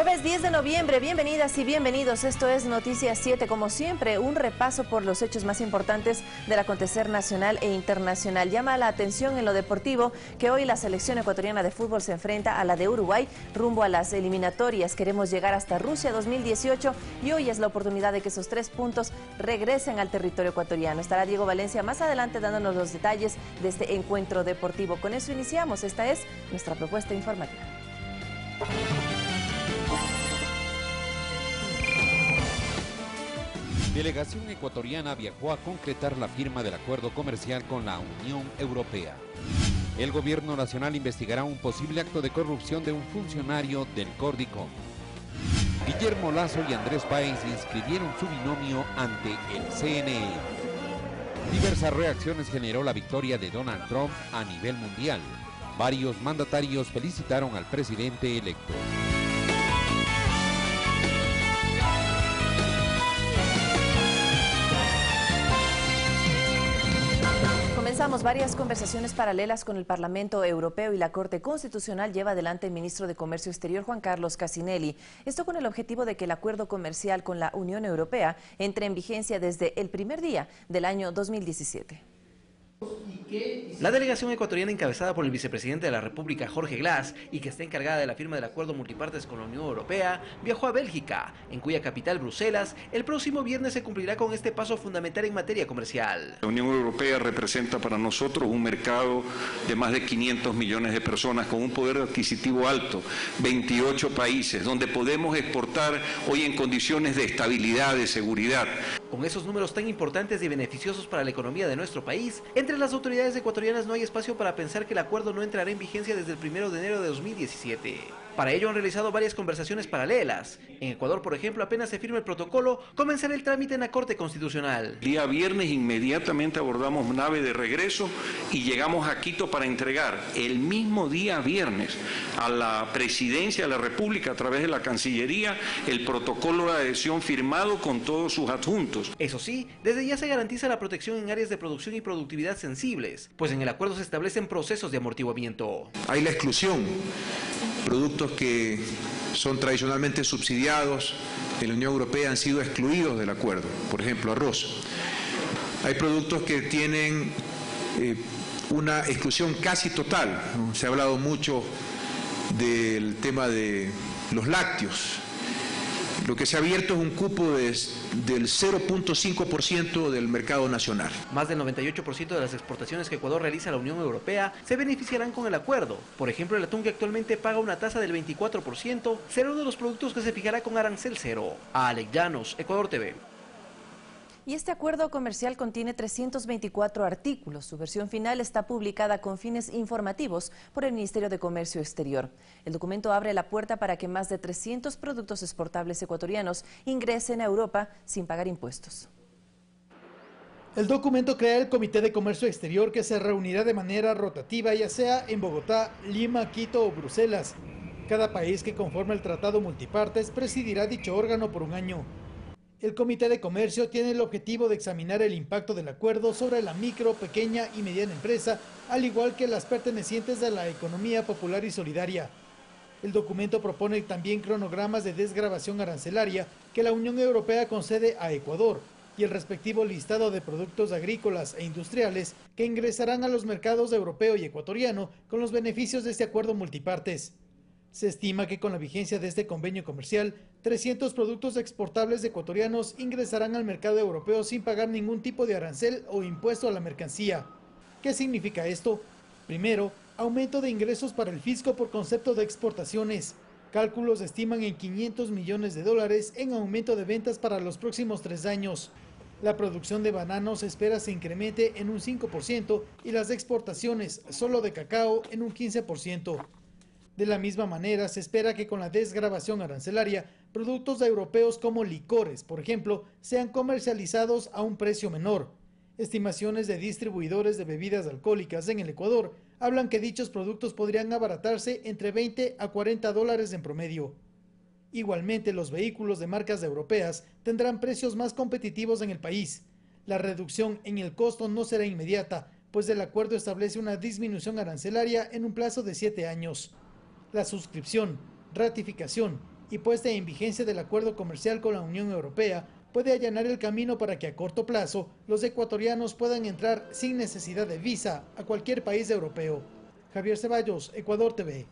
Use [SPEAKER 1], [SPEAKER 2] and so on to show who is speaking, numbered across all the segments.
[SPEAKER 1] Jueves 10 de noviembre, bienvenidas y bienvenidos. Esto es Noticias 7, como siempre, un repaso por los hechos más importantes del acontecer nacional e internacional. Llama la atención en lo deportivo que hoy la selección ecuatoriana de fútbol se enfrenta a la de Uruguay rumbo a las eliminatorias. Queremos llegar hasta Rusia 2018 y hoy es la oportunidad de que esos 3 puntos regresen al territorio ecuatoriano. Estará Diego Valencia más adelante dándonos los detalles de este encuentro deportivo. Con eso iniciamos. Esta es nuestra propuesta informativa.
[SPEAKER 2] Delegación ecuatoriana viajó a concretar la firma del acuerdo comercial con la Unión Europea. El gobierno nacional investigará un posible acto de corrupción de un funcionario del Cordicom. Guillermo Lasso y Andrés Páez inscribieron su binomio ante el CNE. Diversas reacciones generó la victoria de Donald Trump a nivel mundial. Varios mandatarios felicitaron al presidente electo.
[SPEAKER 1] Comenzamos varias conversaciones paralelas con el Parlamento Europeo y la Corte Constitucional lleva adelante el ministro de Comercio Exterior, Juan Carlos Cassinelli. Esto con el objetivo de que el acuerdo comercial con la Unión Europea entre en vigencia desde el primer día del año 2017.
[SPEAKER 3] La delegación ecuatoriana encabezada por el vicepresidente de la República, Jorge Glass, y que está encargada de la firma del acuerdo multipartes con la Unión Europea, viajó a Bélgica, en cuya capital, Bruselas, el próximo viernes se cumplirá con este paso fundamental en materia comercial.
[SPEAKER 4] La Unión Europea representa para nosotros un mercado de más de 500 millones de personas con un poder adquisitivo alto, 28 países, donde podemos exportar hoy en condiciones de estabilidad, de seguridad.
[SPEAKER 3] Con esos números tan importantes y beneficiosos para la economía de nuestro país, entre las autoridades ecuatorianas no hay espacio para pensar que el acuerdo no entrará en vigencia desde el 1 de enero de 2017. Para ello han realizado varias conversaciones paralelas. En Ecuador, por ejemplo, apenas se firme el protocolo, comenzará el trámite en la Corte Constitucional.
[SPEAKER 4] El día viernes inmediatamente abordamos nave de regreso y llegamos a Quito para entregar el mismo día viernes a la Presidencia de la República a través de la Cancillería el protocolo de adhesión firmado con todos sus adjuntos.
[SPEAKER 3] Eso sí, desde ya se garantiza la protección en áreas de producción y productividad sensibles, pues en el acuerdo se establecen procesos de amortiguamiento.
[SPEAKER 5] Hay la exclusión, productos que son tradicionalmente subsidiados en la Unión Europea han sido excluidos del acuerdo, por ejemplo, arroz. Hay productos que tienen una exclusión casi total, ¿no? Se ha hablado mucho del tema de los lácteos. Lo que se ha abierto es un cupo del 0.5% del mercado nacional.
[SPEAKER 3] Más del 98% de las exportaciones que Ecuador realiza a la Unión Europea se beneficiarán con el acuerdo. Por ejemplo, el atún, que actualmente paga una tasa del 24%, será uno de los productos que se fijará con arancel cero. A Alex Llanos, Ecuador TV.
[SPEAKER 1] Y este acuerdo comercial contiene 324 artículos. Su versión final está publicada con fines informativos por el Ministerio de Comercio Exterior. El documento abre la puerta para que más de 300 productos exportables ecuatorianos ingresen a Europa sin pagar impuestos.
[SPEAKER 6] El documento crea el Comité de Comercio Exterior, que se reunirá de manera rotativa, ya sea en Bogotá, Lima, Quito o Bruselas. Cada país que conforma el tratado multipartes presidirá dicho órgano por un año. El Comité de Comercio tiene el objetivo de examinar el impacto del acuerdo sobre la micro, pequeña y mediana empresa, al igual que las pertenecientes a la economía popular y solidaria. El documento propone también cronogramas de desgravación arancelaria que la Unión Europea concede a Ecuador y el respectivo listado de productos agrícolas e industriales que ingresarán a los mercados europeo y ecuatoriano con los beneficios de este acuerdo multipartes. Se estima que con la vigencia de este convenio comercial, 300 productos exportables ecuatorianos ingresarán al mercado europeo sin pagar ningún tipo de arancel o impuesto a la mercancía. ¿Qué significa esto? Primero, aumento de ingresos para el fisco por concepto de exportaciones. Cálculos estiman en $500 millones en aumento de ventas para los próximos 3 años. La producción de bananos se espera se incremente en un 5% y las exportaciones solo de cacao en un 15%. De la misma manera, se espera que con la desgravación arancelaria, productos europeos como licores, por ejemplo, sean comercializados a un precio menor. Estimaciones de distribuidores de bebidas alcohólicas en el Ecuador hablan que dichos productos podrían abaratarse entre $20 a $40 en promedio. Igualmente, los vehículos de marcas europeas tendrán precios más competitivos en el país. La reducción en el costo no será inmediata, pues el acuerdo establece una disminución arancelaria en un plazo de 7 años. La suscripción, ratificación y puesta en vigencia del acuerdo comercial con la Unión Europea puede allanar el camino para que a corto plazo los ecuatorianos puedan entrar sin necesidad de visa a cualquier país europeo. Javier Ceballos, Ecuador TV.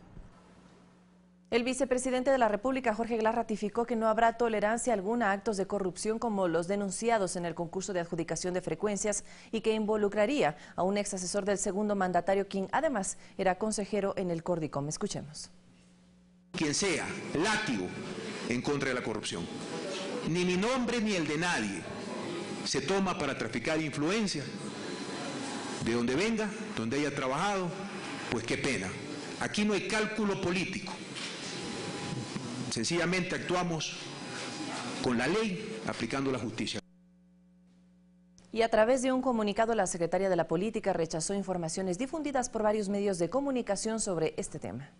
[SPEAKER 1] El vicepresidente de la República, Jorge Glass, ratificó que no habrá tolerancia alguna a actos de corrupción como los denunciados en el concurso de adjudicación de frecuencias y que involucraría a un ex asesor del segundo mandatario, quien además era consejero en el Cordicom. Escuchemos.
[SPEAKER 5] Quien sea, látigo en contra de la corrupción. Ni mi nombre ni el de nadie se toma para traficar influencia. De donde venga, donde haya trabajado, pues qué pena. Aquí no hay cálculo político. Sencillamente actuamos con la ley, aplicando la justicia.
[SPEAKER 1] Y a través de un comunicado, la secretaria de la Política rechazó informaciones difundidas por varios medios de comunicación sobre este tema.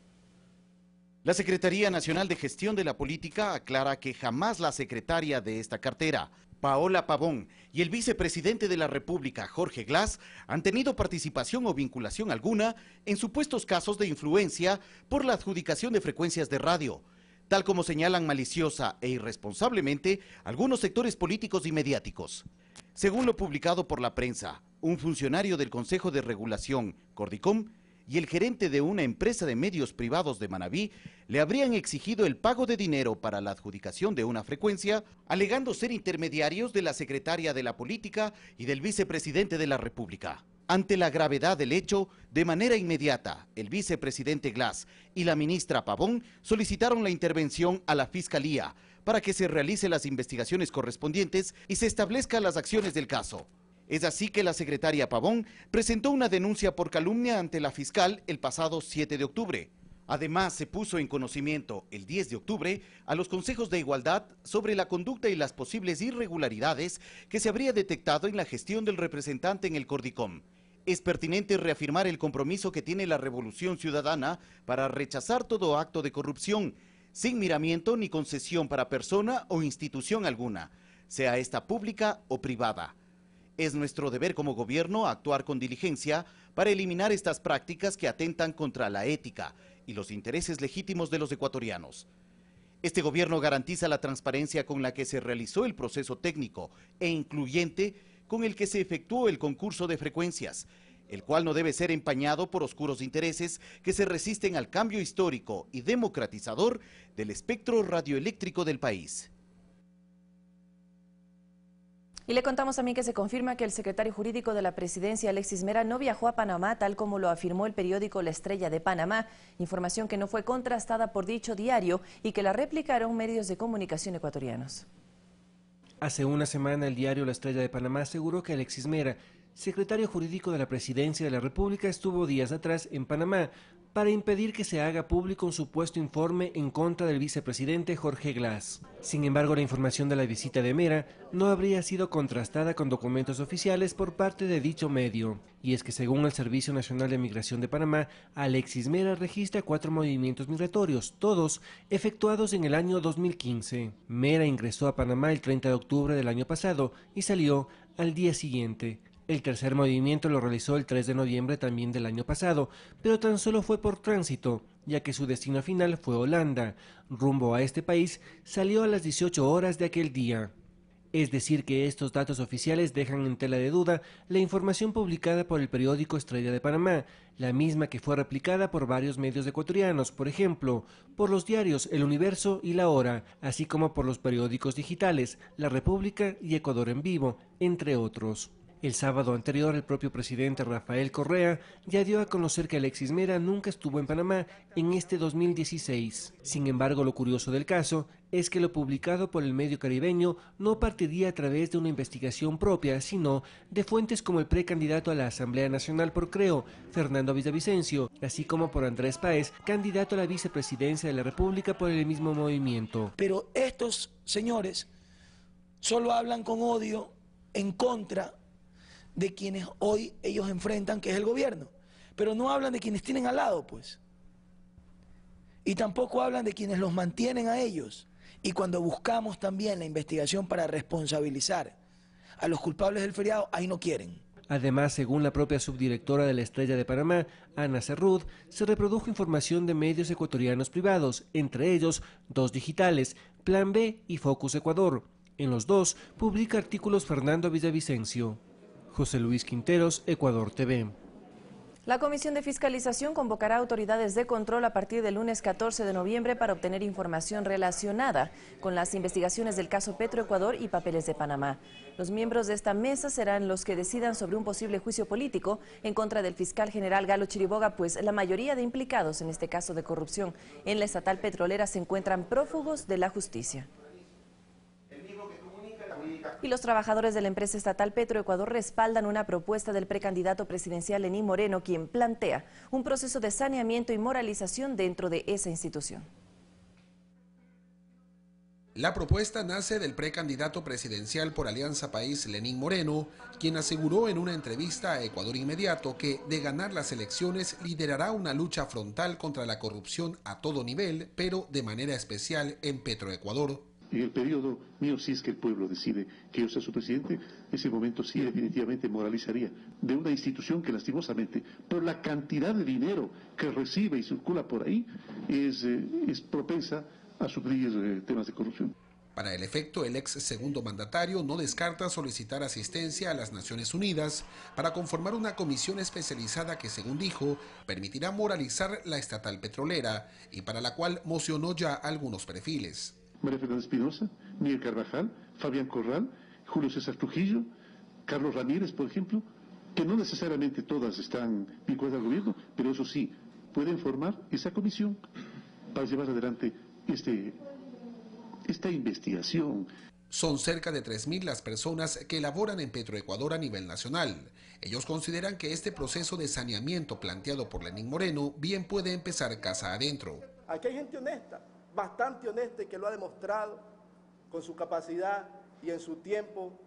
[SPEAKER 7] La Secretaría Nacional de Gestión de la Política aclara que jamás la secretaria de esta cartera, Paola Pavón, y el vicepresidente de la República, Jorge Glass, han tenido participación o vinculación alguna en supuestos casos de influencia por la adjudicación de frecuencias de radio, tal como señalan maliciosa e irresponsablemente algunos sectores políticos y mediáticos. Según lo publicado por la prensa, un funcionario del Consejo de Regulación, Cordicom, y el gerente de una empresa de medios privados de Manabí le habrían exigido el pago de dinero para la adjudicación de una frecuencia, alegando ser intermediarios de la secretaria de la Política y del vicepresidente de la República. Ante la gravedad del hecho, de manera inmediata, el vicepresidente Glass y la ministra Pavón solicitaron la intervención a la Fiscalía para que se realicen las investigaciones correspondientes y se establezcan las acciones del caso. Es así que la secretaria Pavón presentó una denuncia por calumnia ante la fiscal el pasado 7 de octubre. Además, se puso en conocimiento el 10 de octubre a los consejos de igualdad sobre la conducta y las posibles irregularidades que se habría detectado en la gestión del representante en el Cordicom. Es pertinente reafirmar el compromiso que tiene la Revolución Ciudadana para rechazar todo acto de corrupción, sin miramiento ni concesión para persona o institución alguna, sea esta pública o privada. Es nuestro deber como gobierno actuar con diligencia para eliminar estas prácticas que atentan contra la ética y los intereses legítimos de los ecuatorianos. Este gobierno garantiza la transparencia con la que se realizó el proceso técnico e incluyente con el que se efectuó el concurso de frecuencias, el cual no debe ser empañado por oscuros intereses que se resisten al cambio histórico y democratizador del espectro radioeléctrico del país.
[SPEAKER 1] Y le contamos también que se confirma que el secretario jurídico de la presidencia, Alexis Mera, no viajó a Panamá, tal como lo afirmó el periódico La Estrella de Panamá, información que no fue contrastada por dicho diario y que la replicaron medios de comunicación ecuatorianos.
[SPEAKER 8] Hace una semana el diario La Estrella de Panamá aseguró que Alexis Mera, secretario jurídico de la Presidencia de la República, estuvo días atrás en Panamá para impedir que se haga público un supuesto informe en contra del vicepresidente Jorge Glass. Sin embargo, la información de la visita de Mera no habría sido contrastada con documentos oficiales por parte de dicho medio. Y es que según el Servicio Nacional de Migración de Panamá, Alexis Mera registra 4 movimientos migratorios, todos efectuados en el año 2015. Mera ingresó a Panamá el 30 de octubre del año pasado y salió al día siguiente. El tercer movimiento lo realizó el 3 de noviembre también del año pasado, pero tan solo fue por tránsito, ya que su destino final fue Holanda. Rumbo a este país salió a las 18 horas de aquel día. Es decir que estos datos oficiales dejan en tela de duda la información publicada por el periódico Estrella de Panamá, la misma que fue replicada por varios medios ecuatorianos, por ejemplo, por los diarios El Universo y La Hora, así como por los periódicos digitales La República y Ecuador en Vivo, entre otros. El sábado anterior, el propio presidente Rafael Correa ya dio a conocer que Alexis Mera nunca estuvo en Panamá en este 2016. Sin embargo, lo curioso del caso es que lo publicado por el medio caribeño no partiría a través de una investigación propia, sino de fuentes como el precandidato a la Asamblea Nacional por Creo, Fernando Villavicencio, así como por Andrés Páez, candidato a la vicepresidencia de la República por el mismo movimiento.
[SPEAKER 9] Pero estos señores solo hablan con odio en contra de quienes hoy ellos enfrentan, que es el gobierno, pero no hablan de quienes tienen al lado, pues. Y tampoco hablan de quienes los mantienen a ellos. Y cuando buscamos también la investigación para responsabilizar a los culpables del feriado, ahí no quieren.
[SPEAKER 8] Además, según la propia subdirectora de la Estrella de Panamá, Ana Cerrud, se reprodujo información de medios ecuatorianos privados, entre ellos 2 digitales, Plan B y Focus Ecuador. En los 2 publica artículos Fernando Villavicencio. José Luis Quinteros, Ecuador TV.
[SPEAKER 1] La Comisión de Fiscalización convocará autoridades de control a partir del lunes 14 de noviembre para obtener información relacionada con las investigaciones del caso Petroecuador y Papeles de Panamá. Los miembros de esta mesa serán los que decidan sobre un posible juicio político en contra del fiscal general Galo Chiriboga, pues la mayoría de implicados en este caso de corrupción en la estatal petrolera se encuentran prófugos de la justicia. Y los trabajadores de la empresa estatal Petroecuador respaldan una propuesta del precandidato presidencial Lenín Moreno, quien plantea un proceso de saneamiento y moralización dentro de esa institución.
[SPEAKER 10] La propuesta nace del precandidato presidencial por Alianza País, Lenín Moreno, quien aseguró en una entrevista a Ecuador Inmediato que, de ganar las elecciones, liderará una lucha frontal contra la corrupción a todo nivel, pero de manera especial en Petroecuador.
[SPEAKER 11] En el periodo mío, si es que el pueblo decide que yo sea su presidente, ese momento sí definitivamente moralizaría de una institución que lastimosamente, por la cantidad de dinero que recibe y circula por ahí, es propensa a sufrir temas de corrupción.
[SPEAKER 10] Para el efecto, el ex segundo mandatario no descarta solicitar asistencia a las Naciones Unidas para conformar una comisión especializada que, según dijo, permitirá moralizar la estatal petrolera y para la cual mocionó ya algunos perfiles.
[SPEAKER 11] María Fernanda Espinosa, Miguel Carvajal, Fabián Corral, Julio César Trujillo, Carlos Ramírez, por ejemplo, que no necesariamente todas están vinculadas al gobierno, pero eso sí, pueden formar esa comisión para llevar adelante esta investigación.
[SPEAKER 10] Son cerca de 3.000 las personas que laboran en Petroecuador a nivel nacional. Ellos consideran que este proceso de saneamiento planteado por Lenín Moreno bien puede empezar casa adentro.
[SPEAKER 12] Aquí hay gente honesta, bastante honesta, y que lo ha demostrado con su capacidad y en su tiempo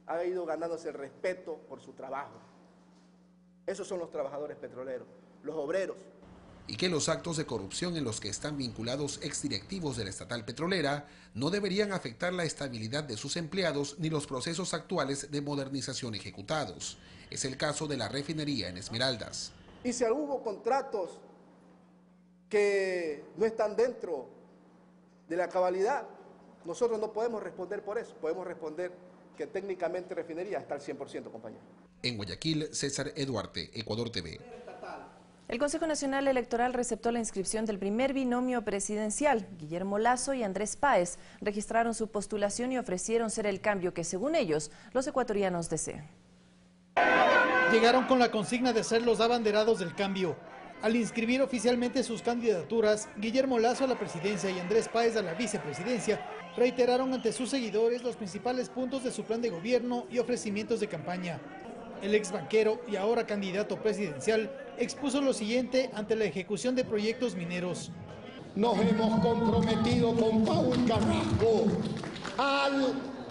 [SPEAKER 12] ha ido ganándose el respeto por su trabajo. Esos son los trabajadores petroleros, los obreros.
[SPEAKER 10] Y que los actos de corrupción en los que están vinculados exdirectivos de la estatal petrolera no deberían afectar la estabilidad de sus empleados ni los procesos actuales de modernización ejecutados. Es el caso de la refinería en Esmeraldas.
[SPEAKER 12] Y si hubo contratos que no están dentro de la cabalidad, nosotros no podemos responder por eso, podemos responder que técnicamente refinería está al 100%, compañero.
[SPEAKER 10] En Guayaquil, César Eduarte, Ecuador TV.
[SPEAKER 1] El Consejo Nacional Electoral receptó la inscripción del primer binomio presidencial. Guillermo Lasso y Andrés Páez registraron su postulación y ofrecieron ser el cambio que, según ellos, los ecuatorianos desean.
[SPEAKER 6] Llegaron con la consigna de ser los abanderados del cambio. Al inscribir oficialmente sus candidaturas, Guillermo Lasso a la presidencia y Andrés Páez a la vicepresidencia reiteraron ante sus seguidores los principales puntos de su plan de gobierno y ofrecimientos de campaña. El ex banquero y ahora candidato presidencial expuso lo siguiente ante la ejecución de proyectos mineros.
[SPEAKER 13] Nos hemos comprometido con Paul Carrasco a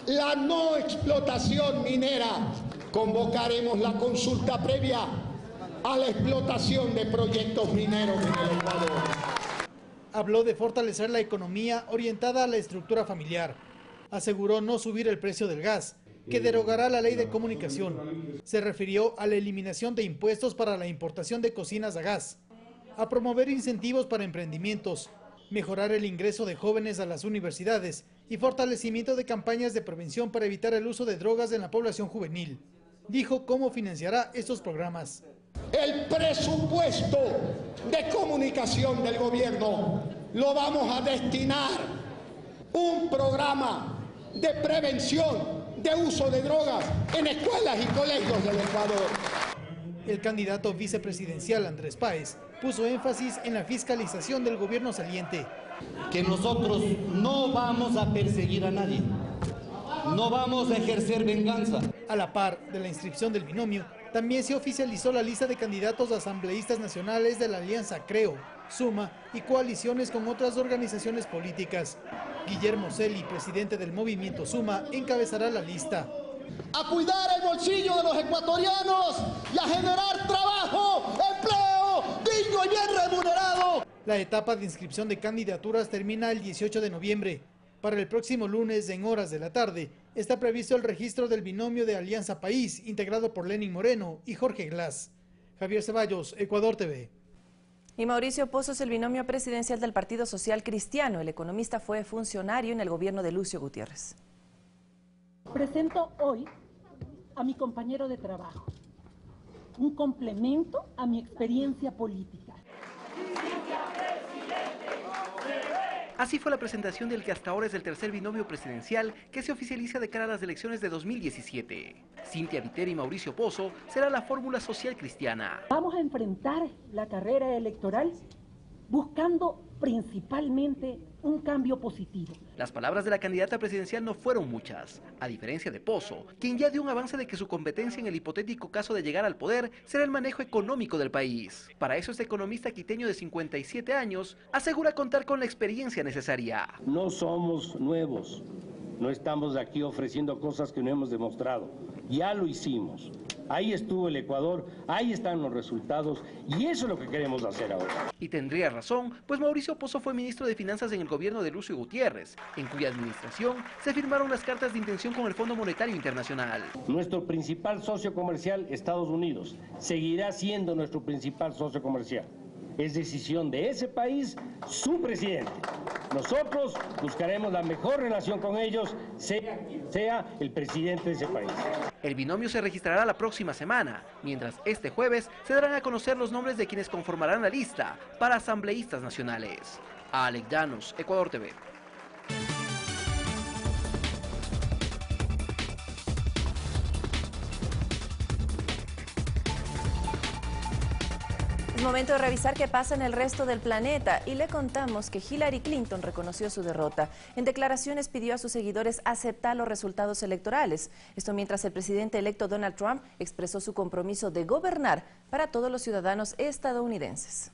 [SPEAKER 13] la no explotación minera. Convocaremos la consulta previa a la explotación de proyectos mineros en el Ecuador.
[SPEAKER 6] Habló de fortalecer la economía orientada a la estructura familiar. Aseguró no subir el precio del gas, que derogará la ley de comunicación. Se refirió a la eliminación de impuestos para la importación de cocinas a gas, a promover incentivos para emprendimientos, mejorar el ingreso de jóvenes a las universidades y fortalecimiento de campañas de prevención para evitar el uso de drogas en la población juvenil. Dijo cómo financiará estos programas.
[SPEAKER 13] El presupuesto de comunicación del gobierno lo vamos a destinar un programa de prevención de uso de drogas en escuelas y colegios del Ecuador.
[SPEAKER 6] El candidato vicepresidencial Andrés Páez puso énfasis en la fiscalización del gobierno saliente.
[SPEAKER 14] Que nosotros no vamos a perseguir a nadie, no vamos a ejercer venganza.
[SPEAKER 6] A la par de la inscripción del binomio, también se oficializó la lista de candidatos a asambleístas nacionales de la Alianza Creo, Suma y coaliciones con otras organizaciones políticas. Guillermo Celi, presidente del movimiento Suma, encabezará la lista.
[SPEAKER 13] A cuidar el bolsillo de los ecuatorianos y a generar trabajo, empleo digno y bien remunerado.
[SPEAKER 6] La etapa de inscripción de candidaturas termina el 18 de noviembre. Para el próximo lunes, en horas de la tarde, está previsto el registro del binomio de Alianza País, integrado por Lenín Moreno y Jorge Glass. Javier Ceballos, Ecuador TV.
[SPEAKER 1] Y Mauricio Pozo es el binomio presidencial del Partido Social Cristiano. El economista fue funcionario en el gobierno de Lucio Gutiérrez.
[SPEAKER 15] Presento hoy a mi compañero de trabajo, un complemento a mi experiencia política.
[SPEAKER 3] Así fue la presentación del que hasta ahora es el tercer binomio presidencial que se oficializa de cara a las elecciones de 2017. Cintia Viteri y Mauricio Pozo será la fórmula social cristiana.
[SPEAKER 15] Vamos a enfrentar la carrera electoral buscando principalmente un cambio positivo.
[SPEAKER 3] Las palabras de la candidata presidencial no fueron muchas, a diferencia de Pozo, quien ya dio un avance de que su competencia en el hipotético caso de llegar al poder será el manejo económico del país. Para eso este economista quiteño de 57 años asegura contar con la experiencia necesaria.
[SPEAKER 16] No somos nuevos, no estamos aquí ofreciendo cosas que no hemos demostrado, ya lo hicimos. Ahí estuvo el Ecuador, ahí están los resultados y eso es lo que queremos hacer ahora.
[SPEAKER 3] Y tendría razón, pues Mauricio Pozo fue ministro de Finanzas en el gobierno de Lucio Gutiérrez, en cuya administración se firmaron las cartas de intención con el Fondo Monetario Internacional.
[SPEAKER 16] Nuestro principal socio comercial, Estados Unidos, seguirá siendo nuestro principal socio comercial. Es decisión de ese país, su presidente. Nosotros buscaremos la mejor relación con ellos, sea quien sea el presidente de ese país.
[SPEAKER 3] El binomio se registrará la próxima semana, mientras este jueves se darán a conocer los nombres de quienes conformarán la lista para asambleístas nacionales. Alex Llanos, Ecuador TV.
[SPEAKER 1] Es momento de revisar qué pasa en el resto del planeta y le contamos que Hillary Clinton reconoció su derrota. En declaraciones pidió a sus seguidores aceptar los resultados electorales. Esto mientras el presidente electo Donald Trump expresó su compromiso de gobernar para todos los ciudadanos estadounidenses.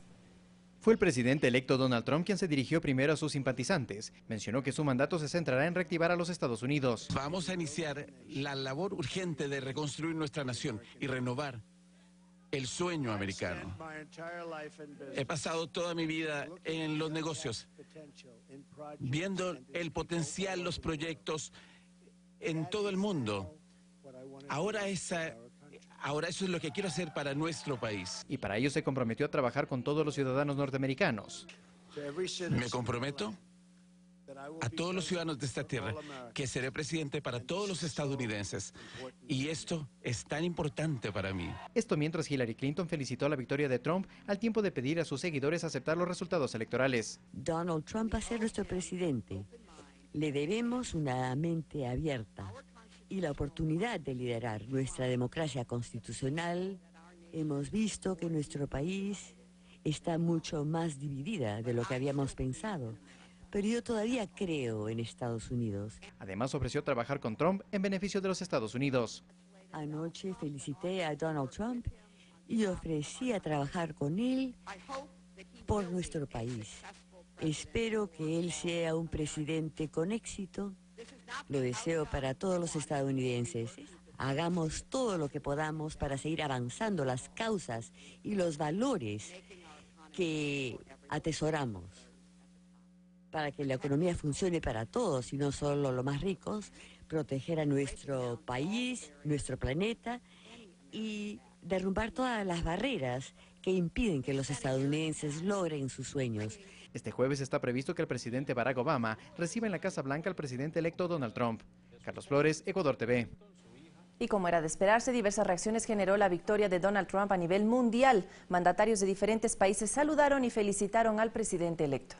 [SPEAKER 17] Fue el presidente electo Donald Trump quien se dirigió primero a sus simpatizantes. Mencionó que su mandato se centrará en reactivar a los Estados Unidos.
[SPEAKER 18] Vamos a iniciar la labor urgente de reconstruir nuestra nación y renovar el sueño americano. He pasado toda mi vida en los negocios, viendo el potencial, los proyectos en todo el mundo. Ahora eso es lo que quiero hacer para nuestro país.
[SPEAKER 17] Y para ello se comprometió a trabajar con todos los ciudadanos norteamericanos.
[SPEAKER 18] Me comprometo a todos los ciudadanos de esta tierra que seré presidente para todos los estadounidenses. Y esto es tan importante para mí.
[SPEAKER 17] Esto mientras Hillary Clinton felicitó la victoria de Trump al tiempo de pedir a sus seguidores aceptar los resultados electorales.
[SPEAKER 19] Donald Trump va a ser nuestro presidente. Le debemos una mente abierta y la oportunidad de liderar nuestra democracia constitucional. Hemos visto que nuestro país está mucho más dividida de lo que habíamos pensado. Pero yo todavía creo en Estados Unidos.
[SPEAKER 17] Además ofreció trabajar con Trump en beneficio de los Estados Unidos.
[SPEAKER 19] Anoche felicité a Donald Trump y ofrecí a trabajar con él por nuestro país. Espero que él sea un presidente con éxito. Lo deseo para todos los estadounidenses. Hagamos todo lo que podamos para seguir avanzando las causas y los valores que atesoramos, para que la economía funcione para todos y no solo los más ricos, proteger a nuestro país, nuestro planeta y derrumbar todas las barreras que impiden que los estadounidenses logren sus sueños.
[SPEAKER 17] Este jueves está previsto que el presidente Barack Obama reciba en la Casa Blanca al presidente electo Donald Trump. Carlos Flores, Ecuador TV.
[SPEAKER 1] Y como era de esperarse, diversas reacciones generó la victoria de Donald Trump a nivel mundial. Mandatarios de diferentes países saludaron y felicitaron al presidente electo.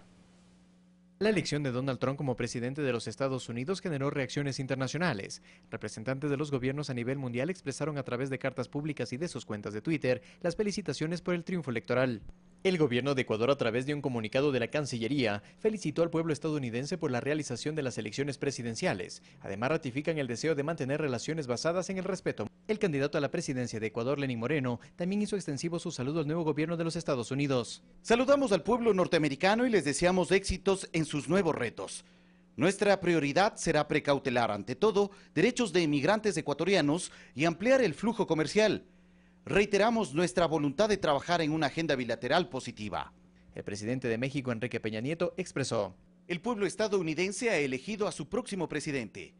[SPEAKER 17] La elección de Donald Trump como presidente de los Estados Unidos generó reacciones internacionales. Representantes de los gobiernos a nivel mundial expresaron a través de cartas públicas y de sus cuentas de Twitter las felicitaciones por el triunfo electoral. El gobierno de Ecuador, a través de un comunicado de la Cancillería, felicitó al pueblo estadounidense por la realización de las elecciones presidenciales. Además, ratifican el deseo de mantener relaciones basadas en el respeto. El candidato a la presidencia de Ecuador, Lenín Moreno, también hizo extensivo su saludo al nuevo gobierno de los Estados Unidos.
[SPEAKER 7] Saludamos al pueblo norteamericano y les deseamos éxitos en sus nuevos retos. Nuestra prioridad será precautelar, ante todo, derechos de inmigrantes ecuatorianos y ampliar el flujo comercial. Reiteramos nuestra voluntad de trabajar en una agenda bilateral positiva.
[SPEAKER 17] El presidente de México, Enrique Peña Nieto, expresó:
[SPEAKER 7] El pueblo estadounidense ha elegido a su próximo presidente.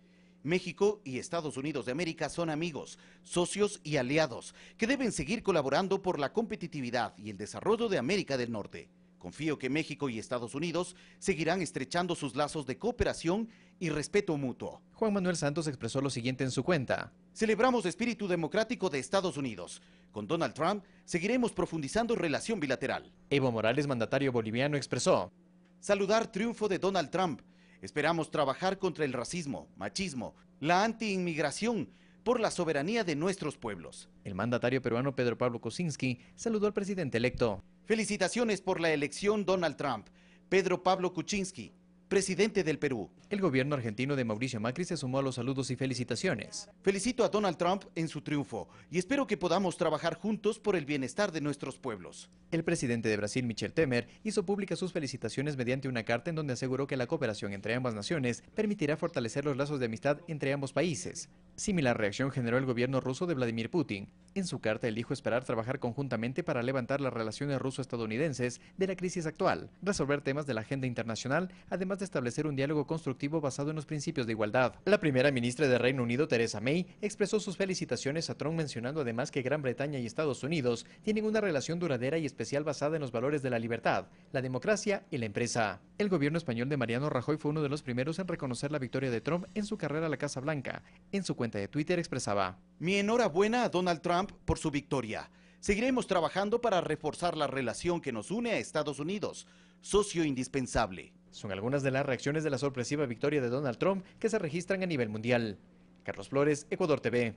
[SPEAKER 7] México y Estados Unidos de América son amigos, socios y aliados que deben seguir colaborando por la competitividad y el desarrollo de América del Norte. Confío que México y Estados Unidos seguirán estrechando sus lazos de cooperación y respeto mutuo.
[SPEAKER 17] Juan Manuel Santos expresó lo siguiente en su cuenta.
[SPEAKER 7] Celebramos el espíritu democrático de Estados Unidos. Con Donald Trump seguiremos profundizando relación bilateral.
[SPEAKER 17] Evo Morales, mandatario boliviano, expresó.
[SPEAKER 7] Saludar triunfo de Donald Trump. Esperamos trabajar contra el racismo, machismo, la anti-inmigración, por la soberanía de nuestros pueblos.
[SPEAKER 17] El mandatario peruano Pedro Pablo Kuczynski saludó al presidente electo.
[SPEAKER 7] Felicitaciones por la elección, Donald Trump. Pedro Pablo Kuczynski, presidente del Perú.
[SPEAKER 17] El gobierno argentino de Mauricio Macri se sumó a los saludos y felicitaciones.
[SPEAKER 7] Felicito a Donald Trump en su triunfo y espero que podamos trabajar juntos por el bienestar de nuestros pueblos.
[SPEAKER 17] El presidente de Brasil, Michel Temer, hizo públicas sus felicitaciones mediante una carta en donde aseguró que la cooperación entre ambas naciones permitirá fortalecer los lazos de amistad entre ambos países. Similar reacción generó el gobierno ruso de Vladimir Putin. En su carta, él dijo esperar trabajar conjuntamente para levantar las relaciones ruso-estadounidenses de la crisis actual, resolver temas de la agenda internacional, además de establecer un diálogo constructivo basado en los principios de igualdad. La primera ministra de Reino Unido, Theresa May, expresó sus felicitaciones a Trump, mencionando además que Gran Bretaña y Estados Unidos tienen una relación duradera y especial basada en los valores de la libertad, la democracia y la empresa. El gobierno español de Mariano Rajoy fue uno de los primeros en reconocer la victoria de Trump en su carrera a la Casa Blanca. En su cuenta de Twitter expresaba:
[SPEAKER 7] Mi enhorabuena a Donald Trump por su victoria. Seguiremos trabajando para reforzar la relación que nos une a Estados Unidos, socio indispensable.
[SPEAKER 17] Son algunas de las reacciones de la sorpresiva victoria de Donald Trump que se registran a nivel mundial. Carlos Flores, Ecuador TV.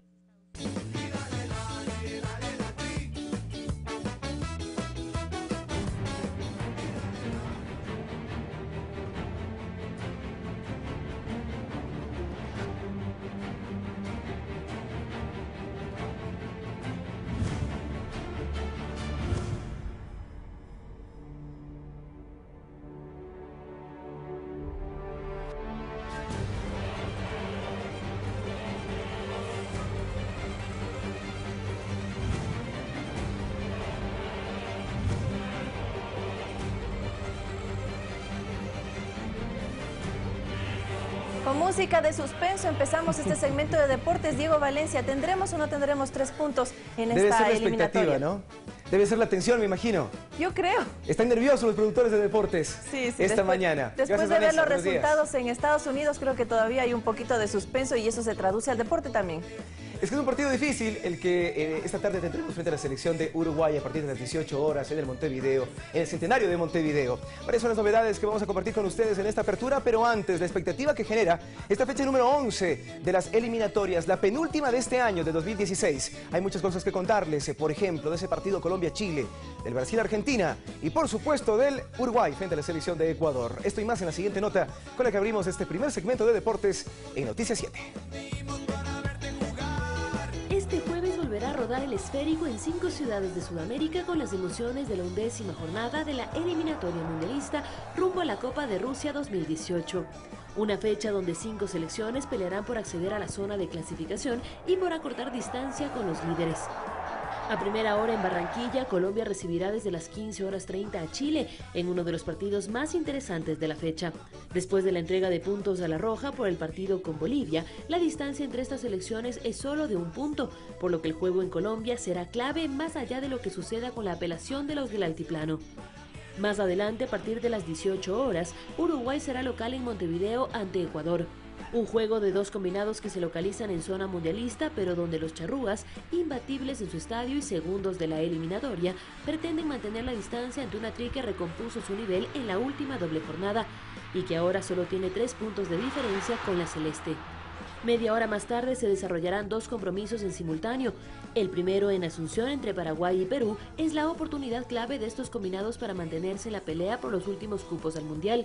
[SPEAKER 1] Con música de suspenso empezamos este segmento de deportes. Diego Valencia, ¿tendremos o no tendremos 3 puntos en esta eliminatoria?
[SPEAKER 20] ¿No? Debe ser la tensión, me imagino.
[SPEAKER 1] Yo creo.
[SPEAKER 20] Están nerviosos los productores de deportes esta mañana.
[SPEAKER 1] Después de ver los resultados en Estados Unidos, creo que todavía hay un poquito de suspenso y eso se traduce al deporte también.
[SPEAKER 20] Es que es un partido difícil el que esta tarde tendremos frente a la selección de Uruguay a partir de las 18 horas en el Montevideo, en el centenario de Montevideo. Varias son las novedades que vamos a compartir con ustedes en esta apertura, pero antes, la expectativa que genera esta fecha número 11 de las eliminatorias, la penúltima de este año, de 2016. Hay muchas cosas que contarles, por ejemplo, de ese partido Colombia-Chile, del Brasil-Argentina y, por supuesto, del Uruguay frente a la selección de Ecuador. Esto y más en la siguiente nota con la que abrimos este primer segmento de deportes en Noticias 7.
[SPEAKER 21] Este jueves volverá a rodar el esférico en 5 ciudades de Sudamérica con las emociones de la 11ª jornada de la eliminatoria mundialista rumbo a la Copa de Rusia 2018. Una fecha donde 5 selecciones pelearán por acceder a la zona de clasificación y por acortar distancia con los líderes. A primera hora en Barranquilla, Colombia recibirá desde las 15:30 a Chile en uno de los partidos más interesantes de la fecha. Después de la entrega de puntos a la Roja por el partido con Bolivia, la distancia entre estas selecciones es solo de 1 punto, por lo que el juego en Colombia será clave más allá de lo que suceda con la apelación de los del altiplano. Más adelante, a partir de las 18 horas, Uruguay será local en Montevideo ante Ecuador. Un juego de 2 combinados que se localizan en zona mundialista, pero donde los charrúas, imbatibles en su estadio y segundos de la eliminatoria, pretenden mantener la distancia ante una tri que recompuso su nivel en la última doble jornada y que ahora solo tiene 3 puntos de diferencia con la celeste. Media hora más tarde se desarrollarán 2 compromisos en simultáneo. El primero en Asunción entre Paraguay y Perú es la oportunidad clave de estos combinados para mantenerse en la pelea por los últimos cupos al Mundial.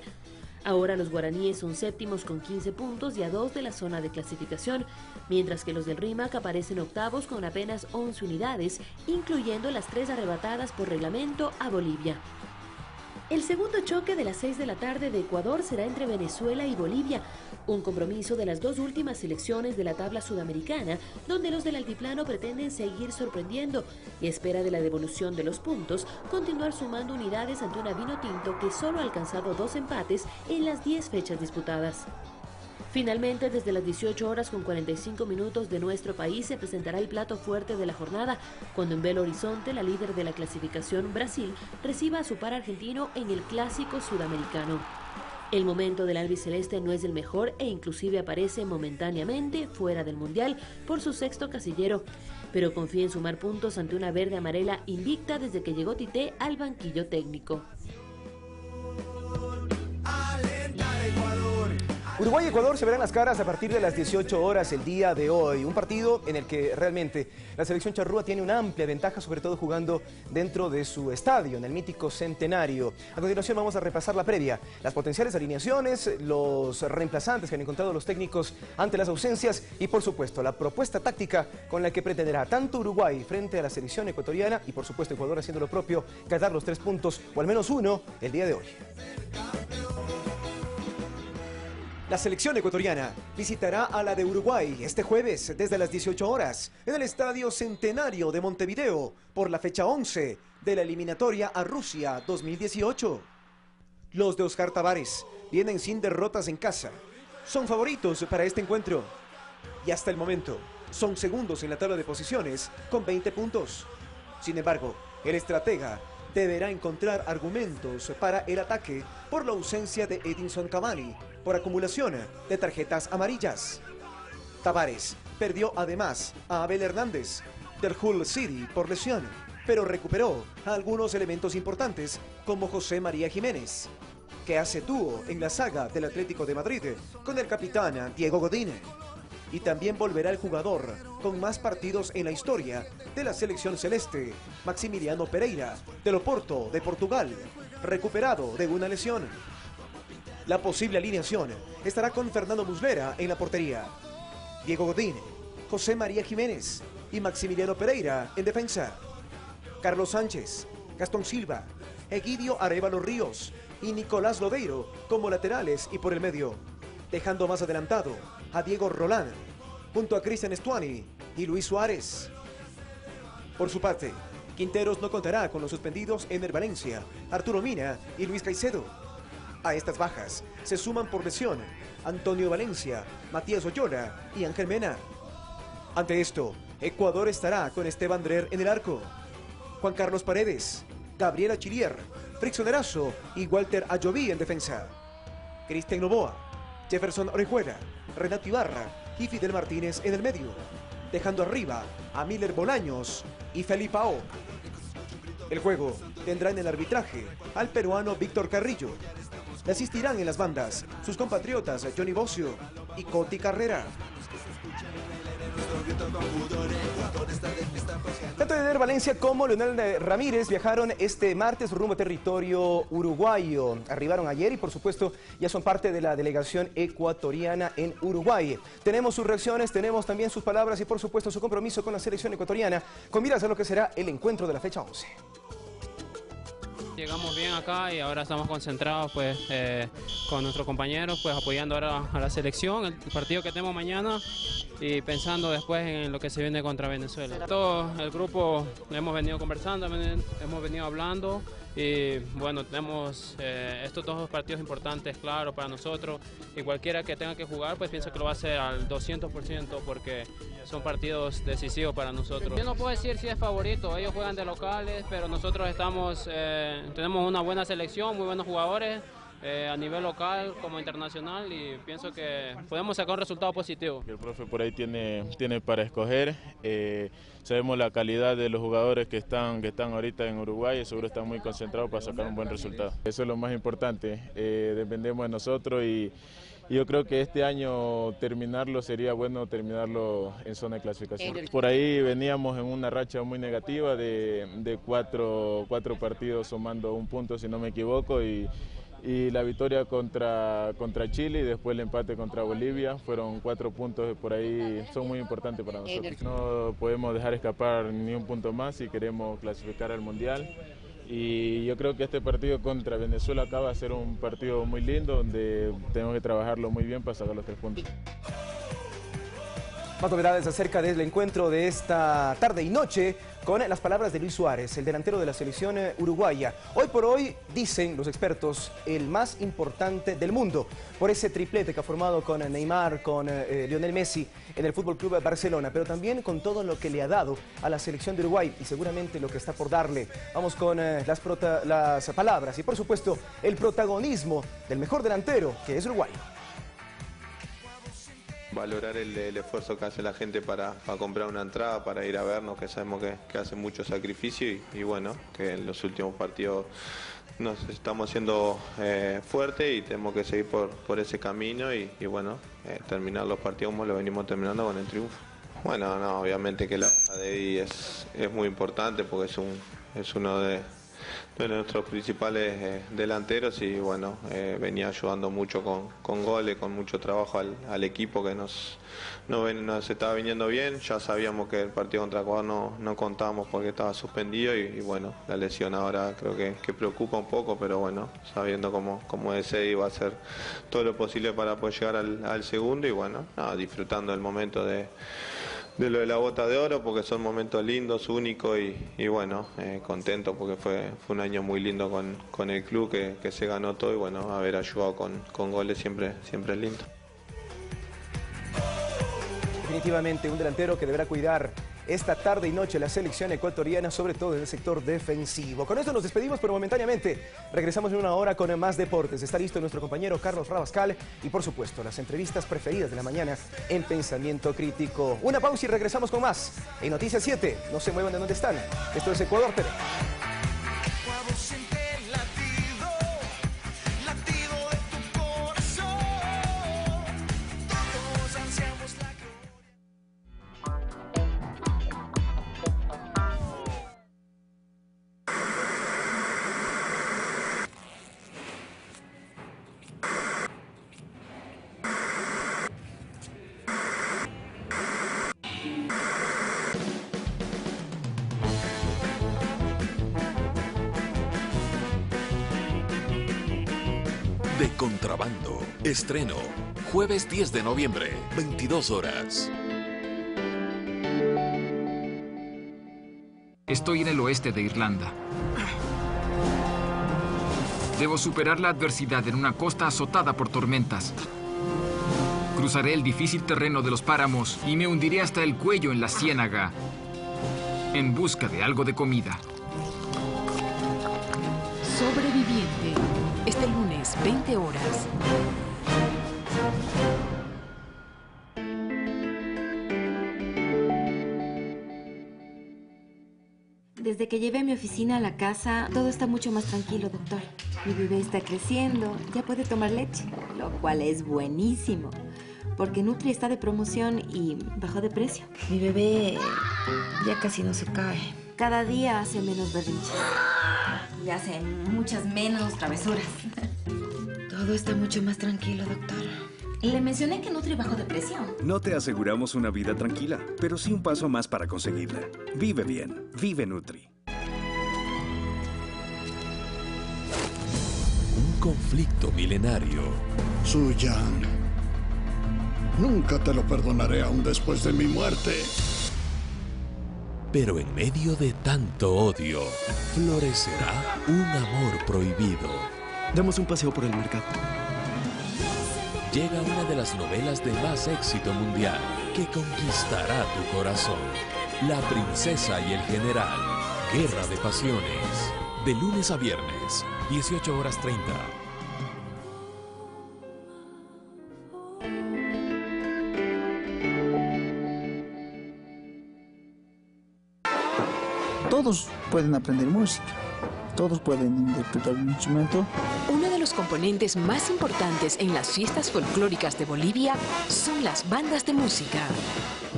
[SPEAKER 21] Ahora los guaraníes son séptimos con 15 puntos y a 2 de la zona de clasificación, mientras que los del RIMAC aparecen octavos con apenas 11 unidades, incluyendo las 3 arrebatadas por reglamento a Bolivia. El segundo choque de las 6 de la tarde de Ecuador será entre Venezuela y Bolivia, un compromiso de las dos últimas selecciones de la tabla sudamericana, donde los del altiplano pretenden seguir sorprendiendo y espera de la devolución de los puntos, continuar sumando unidades ante una Vinotinto que solo ha alcanzado 2 empates en las 10 fechas disputadas. Finalmente, desde las 18 horas con 45 minutos de nuestro país se presentará el plato fuerte de la jornada, cuando en Belo Horizonte, la líder de la clasificación, Brasil, reciba a su par argentino en el Clásico Sudamericano. El momento del albiceleste no es el mejor e inclusive aparece momentáneamente fuera del Mundial por su 6º casillero, pero confía en sumar puntos ante una verde amarela invicta desde que llegó Tite al banquillo técnico.
[SPEAKER 20] Uruguay y Ecuador se verán las caras a partir de las 18 horas el día de hoy. Un partido en el que realmente la selección charrúa tiene una amplia ventaja, sobre todo jugando dentro de su estadio, en el mítico Centenario. A continuación vamos a repasar la previa, las potenciales alineaciones, los reemplazantes que han encontrado los técnicos ante las ausencias y, por supuesto, la propuesta táctica con la que pretenderá tanto Uruguay frente a la selección ecuatoriana y, por supuesto, Ecuador haciendo lo propio, ganar los 3 puntos o al menos uno el día de hoy. La selección ecuatoriana visitará a la de Uruguay este jueves desde las 18 horas en el Estadio Centenario de Montevideo por la fecha 11 de la eliminatoria a Rusia 2018. Los de Oscar Tabárez vienen sin derrotas en casa. Son favoritos para este encuentro y hasta el momento son segundos en la tabla de posiciones con 20 puntos. Sin embargo, el estratega deberá encontrar argumentos para el ataque por la ausencia de Edinson Cavani por acumulación de tarjetas amarillas. Tabárez perdió además a Abel Hernández del Hull City por lesión, pero recuperó a algunos elementos importantes como José María Jiménez, que hace dúo en la saga del Atlético de Madrid con el capitán Diego Godín. Y también volverá el jugador con más partidos en la historia de la selección celeste, Maximiliano Pereira, del Oporto de Portugal, recuperado de una lesión. La posible alineación estará con Fernando Muslera en la portería, Diego Godín, José María Jiménez y Maximiliano Pereira en defensa, Carlos Sánchez, Gastón Silva, Egidio Arévalo Ríos y Nicolás Lodeiro como laterales y por el medio, dejando más adelantado a Diego Roland junto a Cristian Estuani y Luis Suárez. Por su parte, Quinteros no contará con los suspendidos Ener Valencia, Arturo Mina y Luis Caicedo. A estas bajas se suman por lesión Antonio Valencia, Matías Oyola y Ángel Mena. Ante esto, Ecuador estará con Esteban Drer en el arco, Juan Carlos Paredes, Gabriela Chilier, Frickson Erazo y Walter Ayoví en defensa, Cristian Novoa, Jefferson Orejuela, Renato Ibarra y Fidel Martínez en el medio, dejando arriba a Miller Bolaños y Felipe Ao. El juego tendrá en el arbitraje al peruano Víctor Carrillo. Le asistirán en las bandas sus compatriotas Johnny Bocio y Coti Carrera. Tanto Ener Valencia como Leonel Ramírez viajaron este martes rumbo a territorio uruguayo. Arribaron ayer y por supuesto ya son parte de la delegación ecuatoriana en Uruguay. Tenemos sus reacciones, tenemos también sus palabras y por supuesto su compromiso con la selección ecuatoriana con miras a lo que será el encuentro de la fecha 11.
[SPEAKER 2] Llegamos bien acá y ahora estamos concentrados pues con nuestros compañeros pues apoyando ahora a la selección, el partido que tenemos mañana y pensando después en lo que se viene contra Venezuela. Todo el grupo hemos venido conversando, hemos venido hablando y bueno, tenemos estos dos partidos importantes, claro, para nosotros y cualquiera que tenga que jugar pues pienso que lo va a hacer al 200% porque son partidos decisivos para nosotros. Yo no puedo decir si es favorito, ellos juegan de locales, pero nosotros tenemos una buena selección, muy buenos jugadores a nivel local como internacional y pienso que podemos sacar un resultado positivo.
[SPEAKER 22] El profe por ahí tiene para escoger, sabemos la calidad de los jugadores que están ahorita en Uruguay y seguro están muy concentrados para sacar un buen resultado. Eso es lo más importante, dependemos de nosotros y yo creo que este año sería bueno terminarlo en zona de clasificación. Por ahí veníamos en una racha muy negativa de cuatro partidos sumando un punto si no me equivoco y la victoria contra Chile y después el empate contra Bolivia fueron 4 puntos por ahí, son muy importantes para nosotros. No podemos dejar escapar ni un punto más si queremos clasificar al Mundial Y yo creo que este partido contra Venezuela acaba de ser un partido muy lindo, donde tenemos que trabajarlo muy bien para sacar los 3 puntos.
[SPEAKER 20] Más novedades acerca del encuentro de esta tarde y noche con las palabras de Luis Suárez, el delantero de la selección uruguaya. Hoy por hoy, dicen los expertos, el más importante del mundo por ese triplete que ha formado con Neymar, con Lionel Messi en el Fútbol Club Barcelona, pero también con todo lo que le ha dado a la selección de Uruguay y seguramente lo que está por darle. Vamos con las palabras y por supuesto el protagonismo del mejor delantero que es uruguayo.
[SPEAKER 4] Valorar el esfuerzo que hace la gente para comprar una entrada, para ir a vernos, que sabemos que hace mucho sacrificio y bueno, que en los últimos partidos nos estamos haciendo fuerte y tenemos que seguir por ese camino y bueno, terminar los partidos como lo venimos terminando con el triunfo. Bueno, no, obviamente que la baja de Eddie es muy importante porque es uno de nuestros principales delanteros y bueno, venía ayudando mucho con goles, con mucho trabajo al equipo que nos estaba viniendo bien. Ya sabíamos que el partido contra Ecuador no contábamos porque estaba suspendido y bueno, la lesión ahora creo que preocupa un poco, pero bueno, sabiendo cómo es Eddie, va a hacer todo lo posible para poder llegar al segundo y bueno, disfrutando del momento de lo de la bota de oro porque son momentos lindos, únicos y bueno, contento porque fue un año muy lindo con el club que se ganó todo y bueno, haber ayudado con goles siempre es lindo.
[SPEAKER 20] Definitivamente un delantero que deberá cuidar esta tarde y noche la selección ecuatoriana, sobre todo en el sector defensivo. Con esto nos despedimos, pero momentáneamente regresamos en una hora con más deportes. Está listo nuestro compañero Carlos Rabascal y por supuesto las entrevistas preferidas de la mañana en Pensamiento Crítico. Una pausa y regresamos con más en Noticias 7. No se muevan de donde están. Esto es Ecuador TV.
[SPEAKER 5] De Contrabando. Estreno. Jueves 10 de noviembre, 22 horas.
[SPEAKER 23] Estoy en el oeste de Irlanda. Debo superar la adversidad en una costa azotada por tormentas. Cruzaré el difícil terreno de los páramos y me hundiré hasta el cuello en la ciénaga en busca de algo de comida.
[SPEAKER 24] Sobreviviente. Este lunes, 20 horas.
[SPEAKER 25] Desde que llevé mi oficina a la casa, todo está mucho más tranquilo, doctor. Mi bebé está creciendo, ya puede tomar leche, lo cual es buenísimo, porque Nutri está de promoción y bajó de precio. Mi bebé ya casi no se cae. Cada día hace menos berrinches. Y hace muchas menos travesuras. Todo está mucho más tranquilo, doctor. Le mencioné que Nutri bajó de precio.
[SPEAKER 26] No te aseguramos una vida tranquila, pero sí un paso más para conseguirla. Vive bien. Vive Nutri.
[SPEAKER 5] Un conflicto milenario.
[SPEAKER 13] Suyan, nunca te lo perdonaré aún después de mi muerte.
[SPEAKER 5] Pero en medio de tanto odio, florecerá un amor prohibido.
[SPEAKER 26] Demos un paseo por el mercado.
[SPEAKER 5] Llega una de las novelas de más éxito mundial que conquistará tu corazón. La princesa y el general. Guerra de pasiones. De lunes a viernes, 18 horas 30.
[SPEAKER 27] Todos pueden aprender música, todos pueden interpretar un instrumento.
[SPEAKER 24] Uno de los componentes más importantes en las fiestas folclóricas de Bolivia son las bandas de música.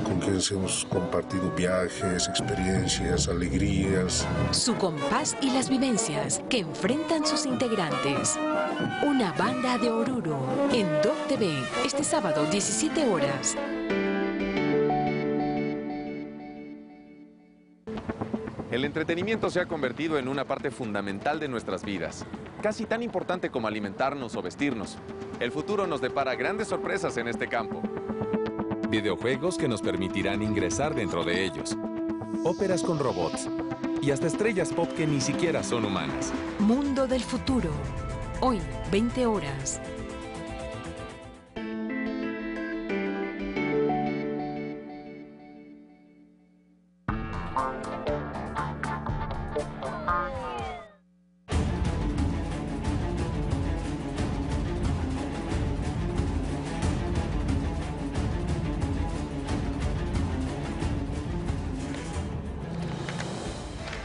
[SPEAKER 28] Con quienes hemos compartido viajes, experiencias, alegrías.
[SPEAKER 24] Su compás y las vivencias que enfrentan sus integrantes. Una banda de Oruro en DOC TV, este sábado 17 horas.
[SPEAKER 6] El entretenimiento se ha convertido en una parte fundamental de nuestras vidas, casi tan importante como alimentarnos o vestirnos. El futuro nos depara grandes sorpresas en este campo.
[SPEAKER 5] Videojuegos que nos permitirán ingresar dentro de ellos. Óperas con robots. Y hasta estrellas pop que ni siquiera son humanas.
[SPEAKER 24] Mundo del futuro. Hoy, 20 horas.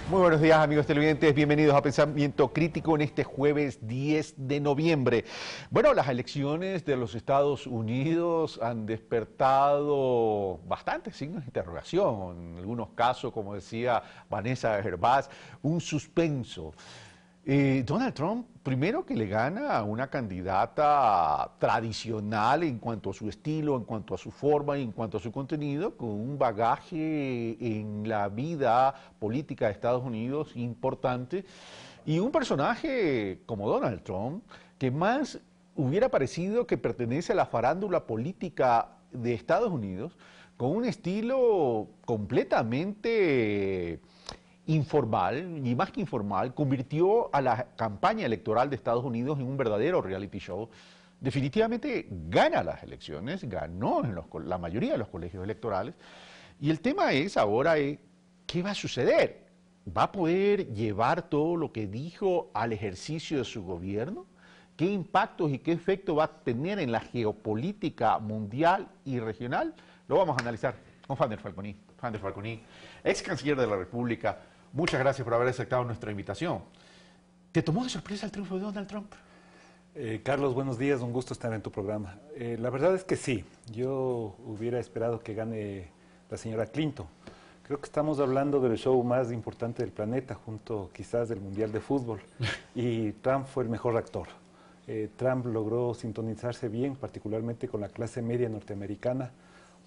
[SPEAKER 8] Muy buenos días, amigos televidentes, bienvenidos a Pensamiento Crítico en este jueves 10 de noviembre. Bueno, las elecciones de los Estados Unidos han despertado bastantes signos de interrogación, en algunos casos, como decía Vanessa Gervás, un suspenso. Donald Trump, primero que le gana a una candidata tradicional en cuanto a su estilo, en cuanto a su forma y en cuanto a su contenido, con un bagaje en la vida política de Estados Unidos importante, y un personaje como Donald Trump, que más hubiera parecido que pertenece a la farándula política de Estados Unidos, con un estilo completamente informal, y más que informal, convirtió a la campaña electoral de Estados Unidos en un verdadero reality show. Definitivamente gana las elecciones, ganó en la mayoría de los colegios electorales, y el tema es ahora, ¿qué va a suceder? ¿Va a poder llevar todo lo que dijo al ejercicio de su gobierno? ¿Qué impactos y qué efecto va a tener en la geopolítica mundial y regional? Lo vamos a analizar con Fander Falconi. Fander Falconi, ex canciller de la República, muchas gracias por haber aceptado nuestra invitación. ¿Te tomó de sorpresa el triunfo de Donald Trump?
[SPEAKER 9] Carlos, buenos días, un gusto estar en tu programa. La verdad es que sí, yo hubiera esperado que gane la señora Clinton. Creo que estamos hablando del show más importante del planeta, junto quizás del Mundial de Fútbol, y Trump fue el mejor actor. Trump logró sintonizarse bien, particularmente con la clase media norteamericana,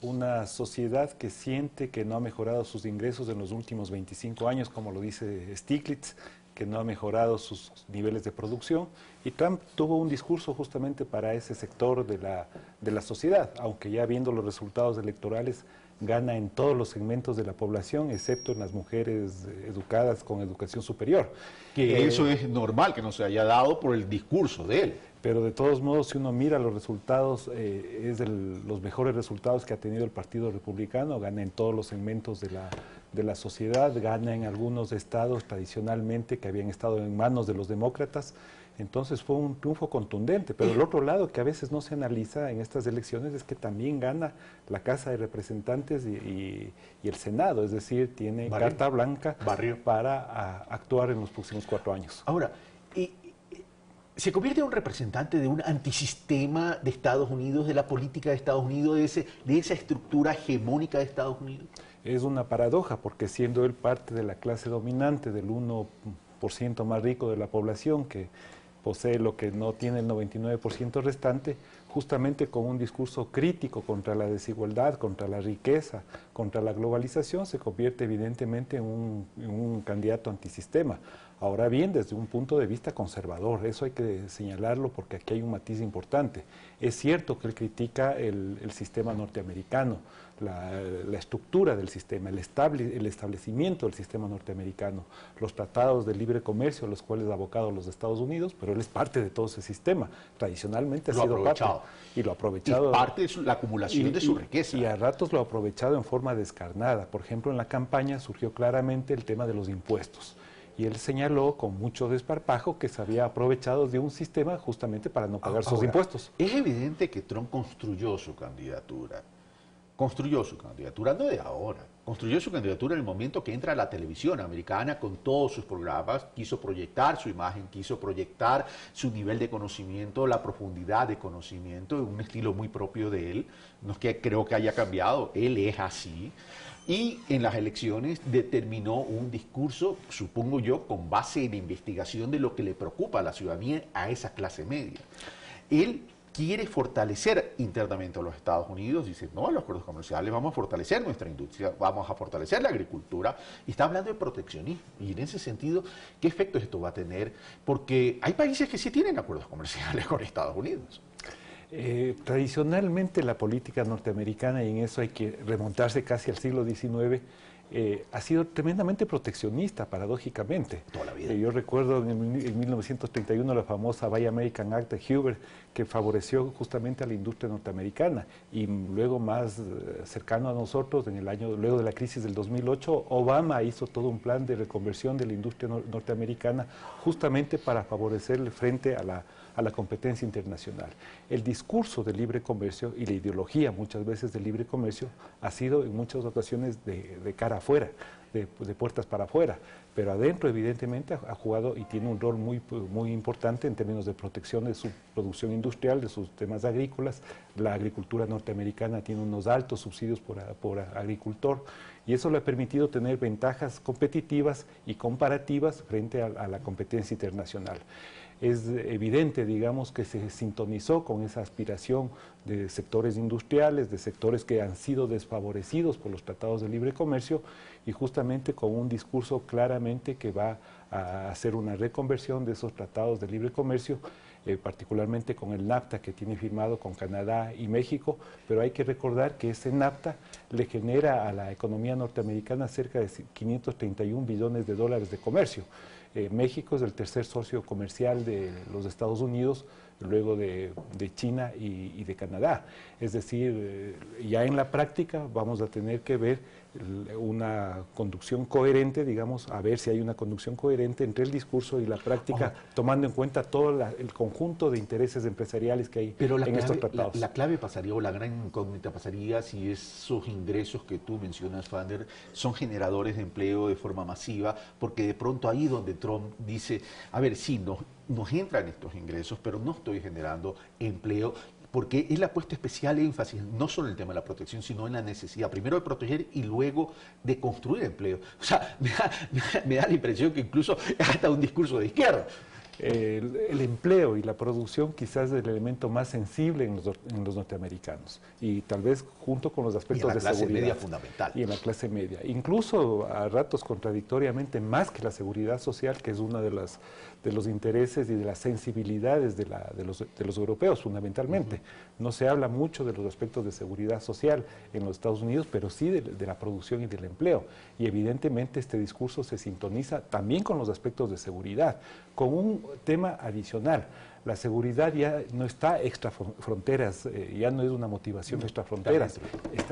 [SPEAKER 9] una sociedad que siente que no ha mejorado sus ingresos en los últimos 25 años, como lo dice Stiglitz, que no ha mejorado sus niveles de producción, y Trump tuvo un discurso justamente para ese sector de la sociedad, aunque ya viendo los resultados electorales, gana en todos los segmentos de la población, excepto en las mujeres educadas con educación superior.
[SPEAKER 8] Que eso es normal, que no se haya dado por el discurso de él.
[SPEAKER 9] Pero de todos modos, si uno mira los resultados, es los mejores resultados que ha tenido el Partido Republicano, gana en todos los segmentos de la sociedad, gana en algunos estados tradicionalmente que habían estado en manos de los demócratas. Entonces fue un triunfo contundente, pero el otro lado que a veces no se analiza en estas elecciones es que también gana la Casa de Representantes y el Senado, es decir, tiene carta blanca para actuar en los próximos 4 años.
[SPEAKER 8] Ahora, se convierte en un representante de un antisistema de Estados Unidos, de la política de Estados Unidos, de esa estructura hegemónica de Estados Unidos.
[SPEAKER 9] Es una paradoja, porque siendo él parte de la clase dominante, del 1% más rico de la población, que posee lo que no tiene el 99% restante, justamente con un discurso crítico contra la desigualdad, contra la riqueza, contra la globalización, se convierte evidentemente en un candidato antisistema. Ahora bien, desde un punto de vista conservador, eso hay que señalarlo porque aquí hay un matiz importante. Es cierto que él critica el sistema norteamericano, la estructura del sistema, el establecimiento del sistema norteamericano, los tratados de libre comercio a los cuales ha abocado los Estados Unidos, pero él es parte de todo ese sistema. Tradicionalmente ha sido parte y lo ha aprovechado.
[SPEAKER 8] Y parte de la acumulación de su riqueza.
[SPEAKER 9] Y a ratos lo ha aprovechado en forma descarnada. Por ejemplo, en la campaña surgió claramente el tema de los impuestos. Y él señaló con mucho desparpajo que se había aprovechado de un sistema justamente para no pagar sus impuestos.
[SPEAKER 8] Es evidente que Trump construyó su candidatura. Construyó su candidatura, no de ahora. Construyó su candidatura en el momento que entra a la televisión americana con todos sus programas. Quiso proyectar su imagen, quiso proyectar su nivel de conocimiento, la profundidad de conocimiento, un estilo muy propio de él. No es que creo que haya cambiado, él es así. Y en las elecciones determinó un discurso, supongo yo, con base en la investigación de lo que le preocupa a la ciudadanía, a esa clase media. Él quiere fortalecer internamente a los Estados Unidos, dice, no a los acuerdos comerciales, vamos a fortalecer nuestra industria, vamos a fortalecer la agricultura, y está hablando de proteccionismo. Y en ese sentido, ¿qué efectos esto va a tener? Porque hay países que sí tienen acuerdos comerciales con Estados Unidos.
[SPEAKER 9] Tradicionalmente la política norteamericana, y en eso hay que remontarse casi al siglo XIX, ha sido tremendamente proteccionista, paradójicamente.
[SPEAKER 8] Toda la vida.
[SPEAKER 9] Yo recuerdo en 1931 la famosa Buy American Act de Hoover, que favoreció justamente a la industria norteamericana, y luego más cercano a nosotros, en el año luego de la crisis del 2008, Obama hizo todo un plan de reconversión de la industria norteamericana justamente para favorecerle frente a la competencia internacional. El discurso de libre comercio y la ideología muchas veces del libre comercio ha sido en muchas ocasiones de cara afuera, de puertas para afuera, pero adentro evidentemente ha jugado y tiene un rol muy importante en términos de protección de su producción industrial, de sus temas agrícolas. La agricultura norteamericana tiene unos altos subsidios por agricultor, y eso le ha permitido tener ventajas competitivas y comparativas frente a la competencia internacional. Es evidente, digamos, que se sintonizó con esa aspiración de sectores industriales, de sectores que han sido desfavorecidos por los tratados de libre comercio, y justamente con un discurso claramente que va a hacer una reconversión de esos tratados de libre comercio, particularmente con el NAFTA que tiene firmado con Canadá y México, pero hay que recordar que ese NAFTA le genera a la economía norteamericana cerca de 531 billones de dólares de comercio. México es el tercer socio comercial de los Estados Unidos, luego de China y de Canadá. Es decir, ya en la práctica vamos a tener que ver una conducción coherente, digamos, a ver si hay una conducción coherente entre el discurso y la práctica, tomando en cuenta todo el conjunto de intereses empresariales que hay en estos tratados.
[SPEAKER 8] La clave pasaría, o la gran incógnita pasaría, si esos ingresos que tú mencionas, Fander, son generadores de empleo de forma masiva, porque de pronto ahí donde Trump dice, a ver, sí, nos entran estos ingresos, pero no estoy generando empleo, porque él ha puesto especial énfasis no solo en el tema de la protección, sino en la necesidad primero de proteger y luego de construir empleo. O sea, me da la impresión que incluso es hasta un discurso de izquierda.
[SPEAKER 9] El empleo y la producción quizás es el elemento más sensible en los norteamericanos, y tal vez junto con los aspectos de seguridad. Y en la clase media fundamental. Y en la clase media. Incluso a ratos contradictoriamente más que la seguridad social, que es uno de los intereses y de las sensibilidades de los europeos fundamentalmente. No se habla mucho de los aspectos de seguridad social en los Estados Unidos, pero sí de la producción y del empleo. Y evidentemente este discurso se sintoniza también con los aspectos de seguridad, con un tema adicional. La seguridad ya no está extra fronteras, ya no es una motivación extra fronteras,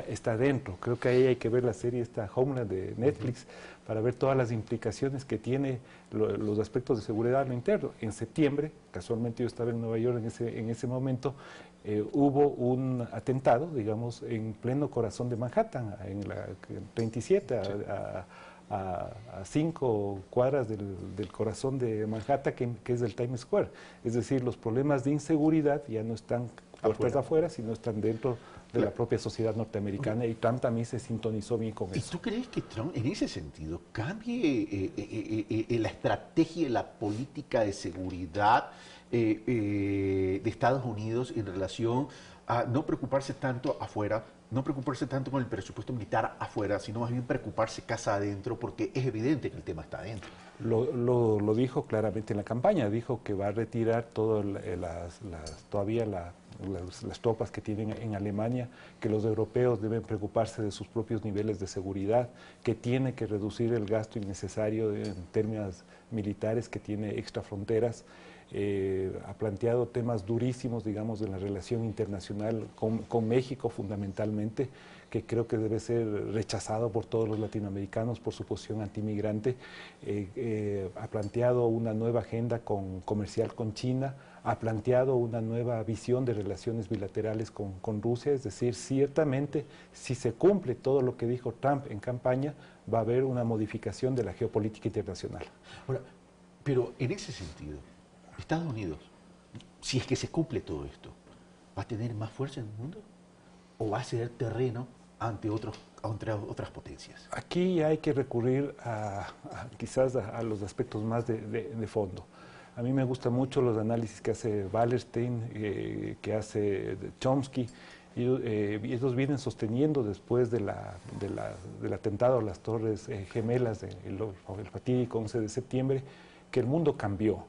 [SPEAKER 9] está dentro. Creo que ahí hay que ver la serie esta Homeland de Netflix para ver todas las implicaciones que tiene los aspectos de seguridad a lo interno. En septiembre, casualmente yo estaba en Nueva York en ese momento, hubo un atentado, digamos, en pleno corazón de Manhattan, en la 27, a 5 cuadras del corazón de Manhattan, que es el Times Square. Es decir, los problemas de inseguridad ya no están puertas afuera, sino están dentro de la propia sociedad norteamericana, y Trump también se sintonizó bien con eso.
[SPEAKER 8] ¿Y tú crees que Trump, en ese sentido, cambie la estrategia, la política de seguridad de Estados Unidos en relación a no preocuparse tanto afuera, no preocuparse tanto con el presupuesto militar afuera, sino más bien preocuparse casa adentro, porque es evidente que el tema está adentro?
[SPEAKER 9] Lo dijo claramente en la campaña, dijo que va a retirar todas las tropas que tienen en Alemania, que los europeos deben preocuparse de sus propios niveles de seguridad, que tiene que reducir el gasto innecesario en términos militares que tiene extra fronteras. Ha planteado temas durísimos, digamos, de la relación internacional con México fundamentalmente, que creo que debe ser rechazado por todos los latinoamericanos por su posición antimigrante. Ha planteado una nueva agenda comercial con China, ha planteado una nueva visión de relaciones bilaterales con Rusia, es decir, ciertamente si se cumple todo lo que dijo Trump en campaña, va a haber una modificación de la geopolítica internacional.
[SPEAKER 8] Ahora, pero en ese sentido, Estados Unidos, si es que se cumple todo esto, ¿va a tener más fuerza en el mundo? ¿O va a ceder terreno ante otras potencias?
[SPEAKER 9] Aquí hay que recurrir quizás a los aspectos más de fondo. A mí me gustan mucho los análisis que hace Wallerstein, que hace Chomsky. Y ellos vienen sosteniendo después del atentado a las Torres Gemelas, el fatídico 11 de septiembre, que el mundo cambió.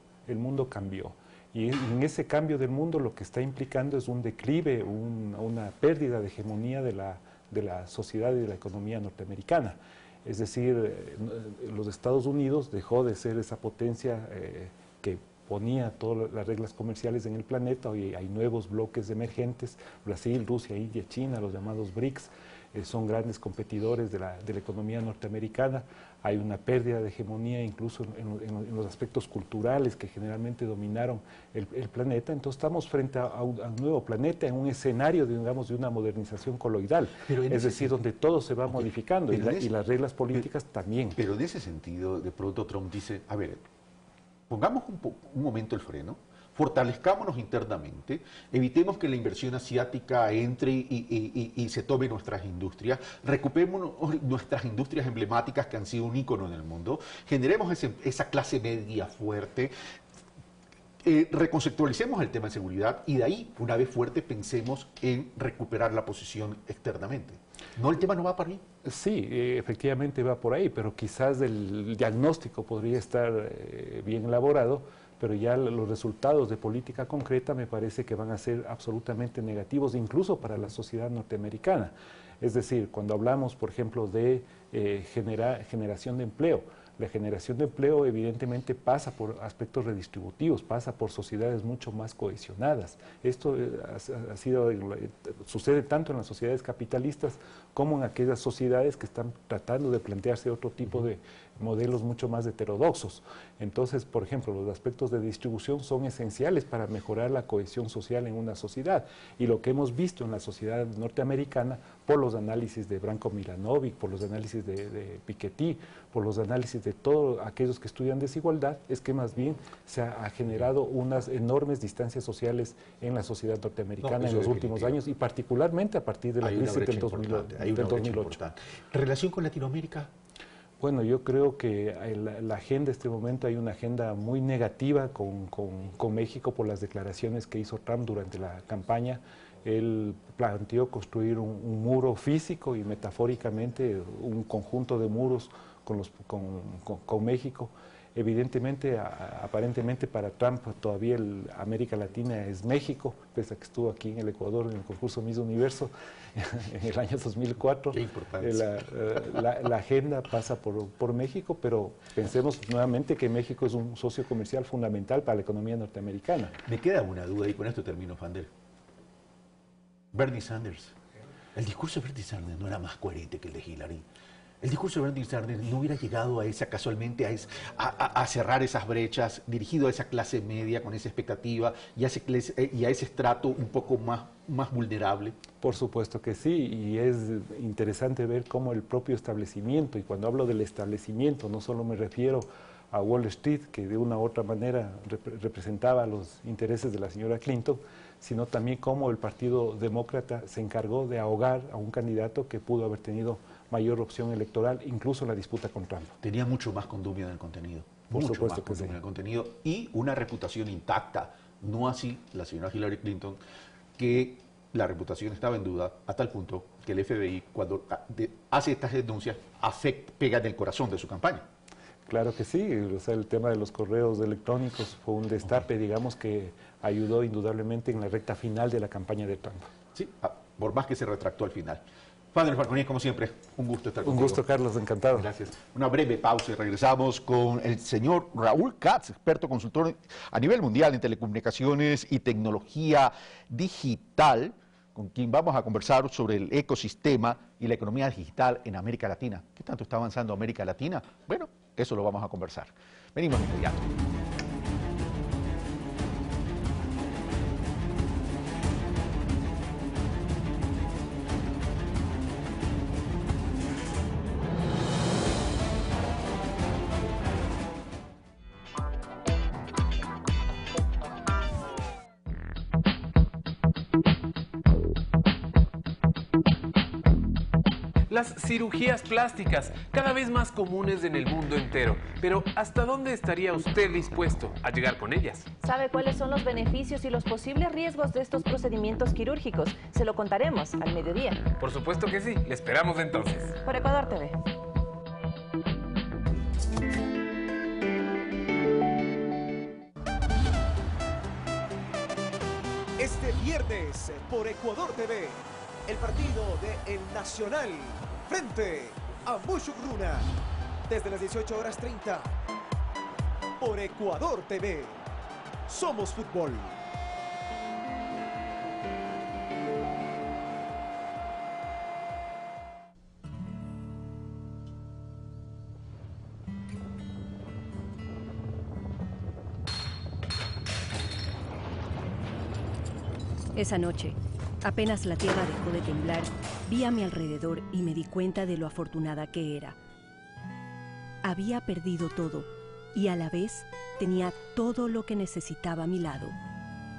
[SPEAKER 9] Y en ese cambio del mundo lo que está implicando es un declive, una pérdida de hegemonía de la sociedad y de la economía norteamericana. Es decir, los Estados Unidos dejó de ser esa potencia que ponía todas las reglas comerciales en el planeta. Hoy hay nuevos bloques emergentes, Brasil, Rusia, India, China, los llamados BRICS, son grandes competidores de la economía norteamericana. Hay una pérdida de hegemonía incluso en los aspectos culturales que generalmente dominaron el planeta. Entonces estamos frente a un nuevo planeta en un escenario, digamos, de una modernización coloidal, es decir, donde todo se va modificando y las reglas políticas también.
[SPEAKER 8] Pero en ese sentido, de pronto Trump dice, a ver, pongamos un momento el freno, fortalezcámonos internamente, evitemos que la inversión asiática entre y se tome nuestras industrias, recuperemos nuestras industrias emblemáticas que han sido un ícono en el mundo, generemos esa clase media fuerte, reconceptualicemos el tema de seguridad y de ahí, una vez fuerte, pensemos en recuperar la posición externamente. ¿No, el tema no va por ahí?
[SPEAKER 9] Sí, efectivamente va por ahí, pero quizás el diagnóstico podría estar bien elaborado, pero ya los resultados de política concreta me parece que van a ser absolutamente negativos, incluso para la sociedad norteamericana. Es decir, cuando hablamos, por ejemplo, de generación de empleo, la generación de empleo evidentemente pasa por aspectos redistributivos, pasa por sociedades mucho más cohesionadas. Esto sucede tanto en las sociedades capitalistas como en aquellas sociedades que están tratando de plantearse otro tipo de modelos mucho más heterodoxos. Entonces, por ejemplo, los aspectos de distribución son esenciales para mejorar la cohesión social en una sociedad. Y lo que hemos visto en la sociedad norteamericana, por los análisis de Branko Milanovic, por los análisis de Piketty, por los análisis de todos aquellos que estudian desigualdad, es que más bien se ha generado unas enormes distancias sociales en la sociedad norteamericana en los últimos años y particularmente a partir de la crisis del 2008.
[SPEAKER 8] ¿Relación con Latinoamérica?
[SPEAKER 9] Bueno, yo creo que la agenda en este momento, hay una agenda muy negativa con México por las declaraciones que hizo Trump durante la campaña. Él planteó construir un muro físico y metafóricamente un conjunto de muros con México. Evidentemente, aparentemente para Trump todavía América Latina es México, pese a que estuvo aquí en el Ecuador en el concurso Miss Universo en el año 2004. La agenda pasa por México, pero pensemos nuevamente que México es un socio comercial fundamental para la economía norteamericana.
[SPEAKER 8] Me queda una duda y con esto termino, Fander. Bernie Sanders. El discurso de Bernie Sanders no era más coherente que el de Hillary. El discurso de Bernie Sanders no hubiera llegado casualmente a cerrar esas brechas, dirigido a esa clase media con esa expectativa y a ese estrato un poco más vulnerable.
[SPEAKER 9] Por supuesto que sí, y es interesante ver cómo el propio establecimiento, y cuando hablo del establecimiento no solo me refiero a Wall Street, que de una u otra manera representaba los intereses de la señora Clinton, sino también cómo el Partido Demócrata se encargó de ahogar a un candidato que pudo haber tenido mayor opción electoral, incluso en la disputa con Trump.
[SPEAKER 8] Tenía mucho más condumio en el contenido.
[SPEAKER 9] Por supuesto que sí.
[SPEAKER 8] En el contenido y una reputación intacta. No así la señora Hillary Clinton, que la reputación estaba en duda a tal punto que el FBI, cuando hace estas denuncias, pega en el corazón de su campaña.
[SPEAKER 9] Claro que sí, o sea, el tema de los correos electrónicos fue un destape, digamos, que ayudó indudablemente en la recta final de la campaña de Trump.
[SPEAKER 8] Sí, por más que se retractó al final. Padre Falconi, como siempre, un gusto estar contigo.
[SPEAKER 9] Un gusto, Carlos, encantado.
[SPEAKER 8] Gracias. Una breve pausa y regresamos con el señor Raúl Katz, experto consultor a nivel mundial en telecomunicaciones y tecnología digital, con quien vamos a conversar sobre el ecosistema y la economía digital en América Latina. ¿Qué tanto está avanzando América Latina? Bueno, eso lo vamos a conversar. Venimos de inmediato.
[SPEAKER 3] las cirugías plásticas, cada vez más comunes en el mundo entero. Pero ¿hasta dónde estaría usted dispuesto a llegar con ellas?
[SPEAKER 1] ¿Sabe cuáles son los beneficios y los posibles riesgos de estos procedimientos quirúrgicos? Se lo contaremos al mediodía.
[SPEAKER 3] Por supuesto que sí, le esperamos entonces.
[SPEAKER 1] Por Ecuador TV.
[SPEAKER 10] Este viernes por Ecuador TV, el partido de El Nacional frente a Mushugruna desde las 18:30 por Ecuador TV. Somos fútbol.
[SPEAKER 11] Esa noche, apenas la tierra dejó de temblar, vi a mi alrededor y me di cuenta de lo afortunada que era. Había perdido todo y a la vez tenía todo lo que necesitaba a mi lado.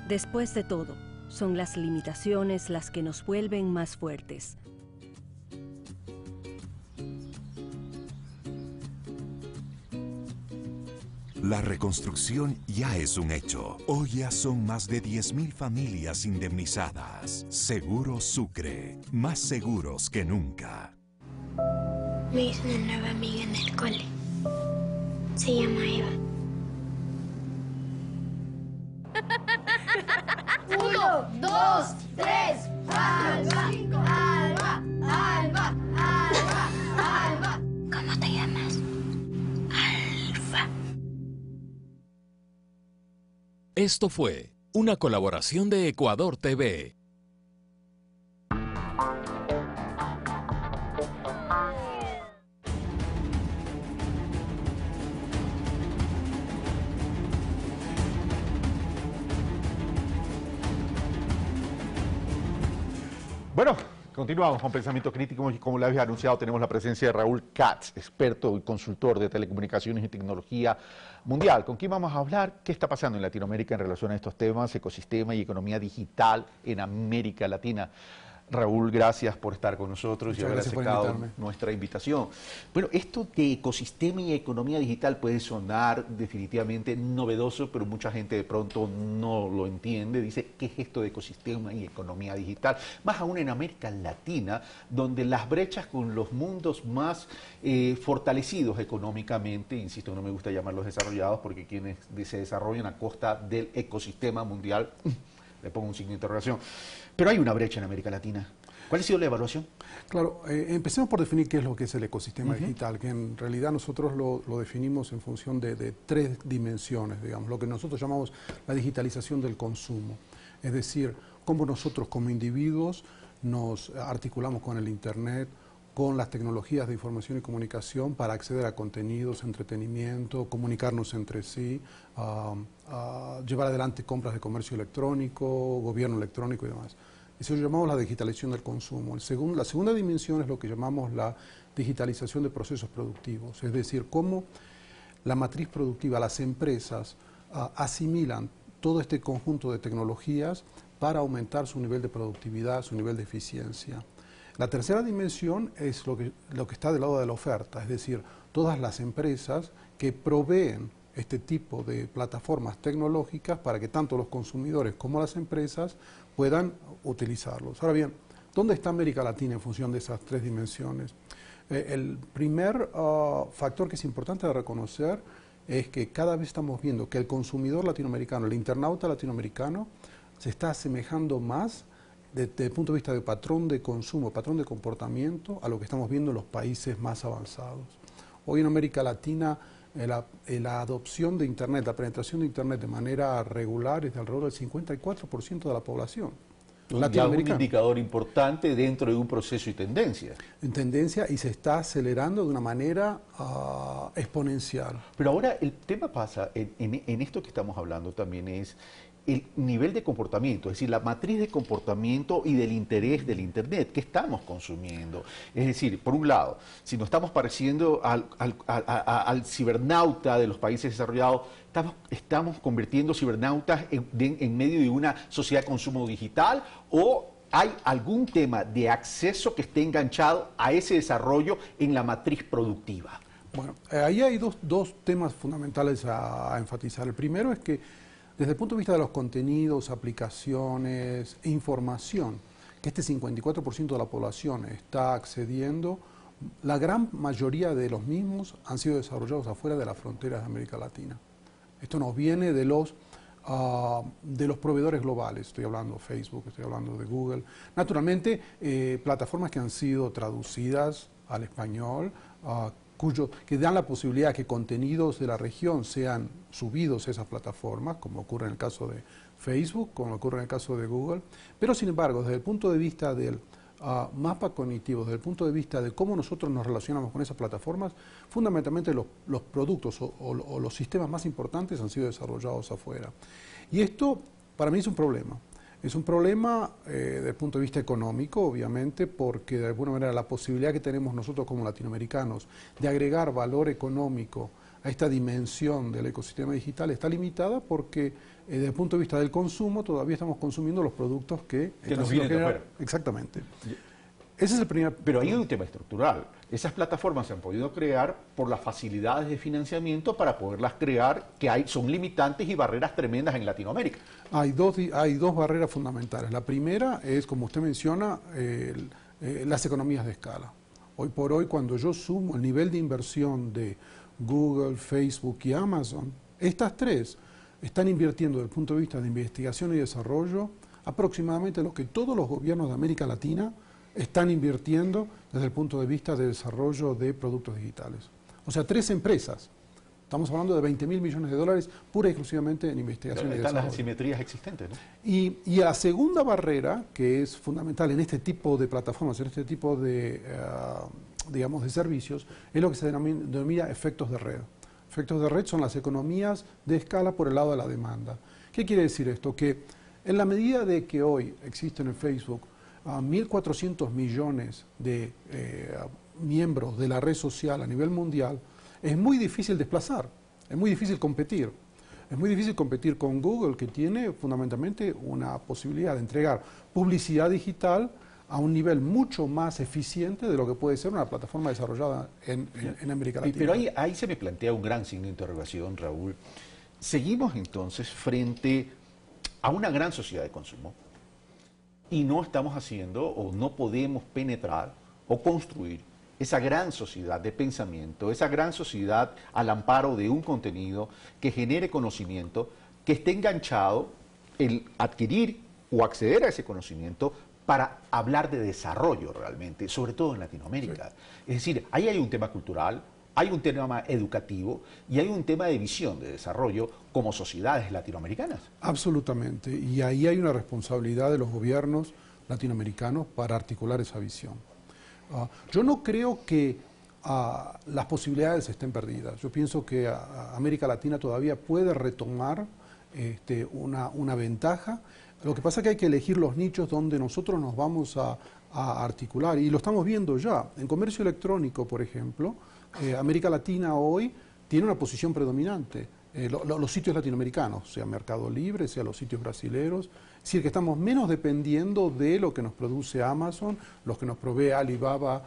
[SPEAKER 11] Después de todo, son las limitaciones las que nos vuelven más fuertes.
[SPEAKER 12] La reconstrucción ya es un hecho. Hoy ya son más de 10.000 familias indemnizadas. Seguro Sucre, más seguros que nunca.
[SPEAKER 14] Me hice una nueva amiga en el cole. Se llama Eva.
[SPEAKER 15] 1, 2, 3, Alba, Alba, Alba, Alba, Alba.
[SPEAKER 14] ¿Cómo te llamas? Alfa.
[SPEAKER 5] Esto fue una colaboración de Ecuador TV.
[SPEAKER 8] Bueno, continuamos con Pensamiento Crítico y como le había anunciado tenemos la presencia de Raúl Katz, experto y consultor de telecomunicaciones y tecnología mundial. ¿Con quién vamos a hablar? ¿Qué está pasando en Latinoamérica en relación a estos temas, ecosistema y economía digital en América Latina? Raúl, gracias por estar con nosotros y haber aceptado nuestra invitación. Bueno, esto de ecosistema y economía digital puede sonar definitivamente novedoso, pero mucha gente de pronto no lo entiende. Dice, ¿qué es esto de ecosistema y economía digital? Más aún en América Latina, donde las brechas con los mundos más fortalecidos económicamente, insisto, no me gusta llamarlos desarrollados, porque quienes se desarrollan a costa del ecosistema mundial, le pongo un signo de interrogación. Pero hay una brecha en América Latina. ¿Cuál ha sido la evaluación?
[SPEAKER 16] Claro, empecemos por definir qué es lo que es el ecosistema digital, que en realidad nosotros lo definimos en función de tres dimensiones, digamos, lo que nosotros llamamos la digitalización del consumo. Es decir, cómo nosotros como individuos nos articulamos con el Internet, con las tecnologías de información y comunicación para acceder a contenidos, entretenimiento, comunicarnos entre sí, llevar adelante compras de comercio electrónico, gobierno electrónico y demás. Eso lo llamamos la digitalización del consumo. La segunda dimensión es lo que llamamos la digitalización de procesos productivos, es decir, cómo la matriz productiva, las empresas asimilan todo este conjunto de tecnologías para aumentar su nivel de productividad, su nivel de eficiencia. La tercera dimensión es lo que está del lado de la oferta, es decir, todas las empresas que proveen este tipo de plataformas tecnológicas para que tanto los consumidores como las empresas puedan utilizarlos. Ahora bien, ¿dónde está América Latina en función de esas tres dimensiones? El primer factor que es importante de reconocer es que cada vez estamos viendo que el consumidor latinoamericano, el internauta latinoamericano, se está asemejando más desde el punto de vista de patrón de consumo, patrón de comportamiento, a lo que estamos viendo en los países más avanzados. Hoy en América Latina la adopción de Internet, la penetración de Internet de manera regular es de alrededor del 54% de la población latinoamericana.
[SPEAKER 8] Un indicador importante dentro de un proceso y tendencia.
[SPEAKER 16] En tendencia y se está acelerando de una manera exponencial.
[SPEAKER 8] Pero ahora el tema pasa, en esto que estamos hablando también es el nivel de comportamiento, es decir, la matriz de comportamiento y del interés del Internet, ¿qué estamos consumiendo? Es decir, por un lado, si nos estamos pareciendo al cibernauta de los países desarrollados, estamos convirtiendo cibernautas en medio de una sociedad de consumo digital, o ¿hay algún tema de acceso que esté enganchado a ese desarrollo en la matriz productiva?
[SPEAKER 16] Bueno, ahí hay dos temas fundamentales a enfatizar. El primero es que desde el punto de vista de los contenidos, aplicaciones e información, que este 54% de la población está accediendo, la gran mayoría de los mismos han sido desarrollados afuera de las fronteras de América Latina. Esto nos viene de los proveedores globales, estoy hablando de Facebook, estoy hablando de Google. Naturalmente, plataformas que han sido traducidas al español, que dan la posibilidad que contenidos de la región sean subidos a esas plataformas, como ocurre en el caso de Facebook, como ocurre en el caso de Google. Pero, sin embargo, desde el punto de vista del mapa cognitivo, desde el punto de vista de cómo nosotros nos relacionamos con esas plataformas, fundamentalmente los productos o los sistemas más importantes han sido desarrollados afuera. Y esto, para mí, es un problema. Es un problema desde el punto de vista económico, obviamente, porque de alguna manera la posibilidad que tenemos nosotros como latinoamericanos de agregar valor económico a esta dimensión del ecosistema digital está limitada porque desde el punto de vista del consumo todavía estamos consumiendo los productos que
[SPEAKER 8] nos vienen de afuera.
[SPEAKER 16] Exactamente. Ese es el primer...
[SPEAKER 8] Pero hay un tema estructural. Esas plataformas se han podido crear por las facilidades de financiamiento para poderlas crear, que son limitantes y barreras tremendas en Latinoamérica.
[SPEAKER 16] Hay dos barreras fundamentales. La primera es, como usted menciona, las economías de escala. Hoy por hoy, cuando yo sumo el nivel de inversión de Google, Facebook y Amazon, estas tres están invirtiendo desde el punto de vista de investigación y desarrollo aproximadamente lo que todos los gobiernos de América Latina están invirtiendo desde el punto de vista de desarrollo de productos digitales. O sea, tres empresas. Estamos hablando de 20.000 millones de dólares pura y exclusivamente en investigación y desarrollo.
[SPEAKER 8] Están las asimetrías existentes, ¿no?
[SPEAKER 16] Y la segunda barrera, que es fundamental en este tipo de plataformas, en este tipo de, digamos, de servicios, es lo que se denomina efectos de red. Efectos de red son las economías de escala por el lado de la demanda. ¿Qué quiere decir esto? Que en la medida de que hoy existen en Facebook 1.400 millones de miembros de la red social a nivel mundial, es muy difícil desplazar, es muy difícil competir. Es muy difícil competir con Google, que tiene fundamentalmente una posibilidad de entregar publicidad digital a un nivel mucho más eficiente de lo que puede ser una plataforma desarrollada en América Latina.
[SPEAKER 8] Pero ahí se me plantea un gran signo de interrogación, Raúl. Seguimos entonces frente a una gran sociedad de consumo y no estamos haciendo o no podemos penetrar o construir esa gran sociedad de pensamiento, esa gran sociedad al amparo de un contenido que genere conocimiento, que esté enganchado el adquirir o acceder a ese conocimiento para hablar de desarrollo realmente, sobre todo en Latinoamérica. Sí. Es decir, ahí hay un tema cultural, hay un tema educativo y hay un tema de visión de desarrollo como sociedades latinoamericanas.
[SPEAKER 16] Absolutamente, y ahí hay una responsabilidad de los gobiernos latinoamericanos para articular esa visión. Yo no creo que las posibilidades estén perdidas. Yo pienso que América Latina todavía puede retomar una ventaja. Lo que pasa es que hay que elegir los nichos donde nosotros nos vamos a articular, y lo estamos viendo ya. En comercio electrónico, por ejemplo, América Latina hoy tiene una posición predominante. Los sitios latinoamericanos, sea Mercado Libre, sea los sitios brasileros, es decir, que estamos menos dependiendo de lo que nos produce Amazon, los que nos provee Alibaba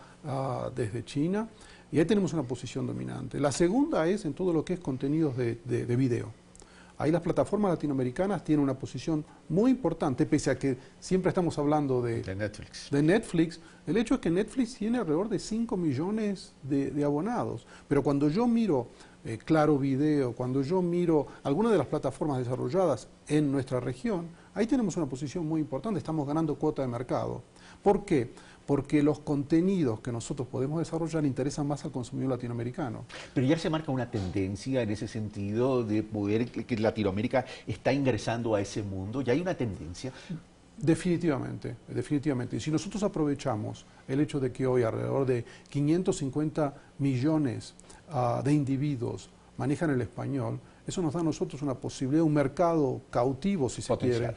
[SPEAKER 16] desde China, y ahí tenemos una posición dominante. La segunda es en todo lo que es contenidos de video. Ahí las plataformas latinoamericanas tienen una posición muy importante, pese a que siempre estamos hablando de Netflix. El hecho es que Netflix tiene alrededor de 5 millones de abonados. Pero cuando yo miro Claro Video, cuando yo miro algunas de las plataformas desarrolladas en nuestra región, ahí tenemos una posición muy importante, estamos ganando cuota de mercado. ¿Por qué? Porque los contenidos que nosotros podemos desarrollar interesan más al consumidor latinoamericano.
[SPEAKER 8] Pero ya se marca una tendencia en ese sentido de poder que Latinoamérica está ingresando a ese mundo, ¿ya hay una tendencia?
[SPEAKER 16] Definitivamente, definitivamente. Y si nosotros aprovechamos el hecho de que hoy alrededor de 550 millones de individuos manejan el español, eso nos da a nosotros una posibilidad, un mercado cautivo, si se quiere,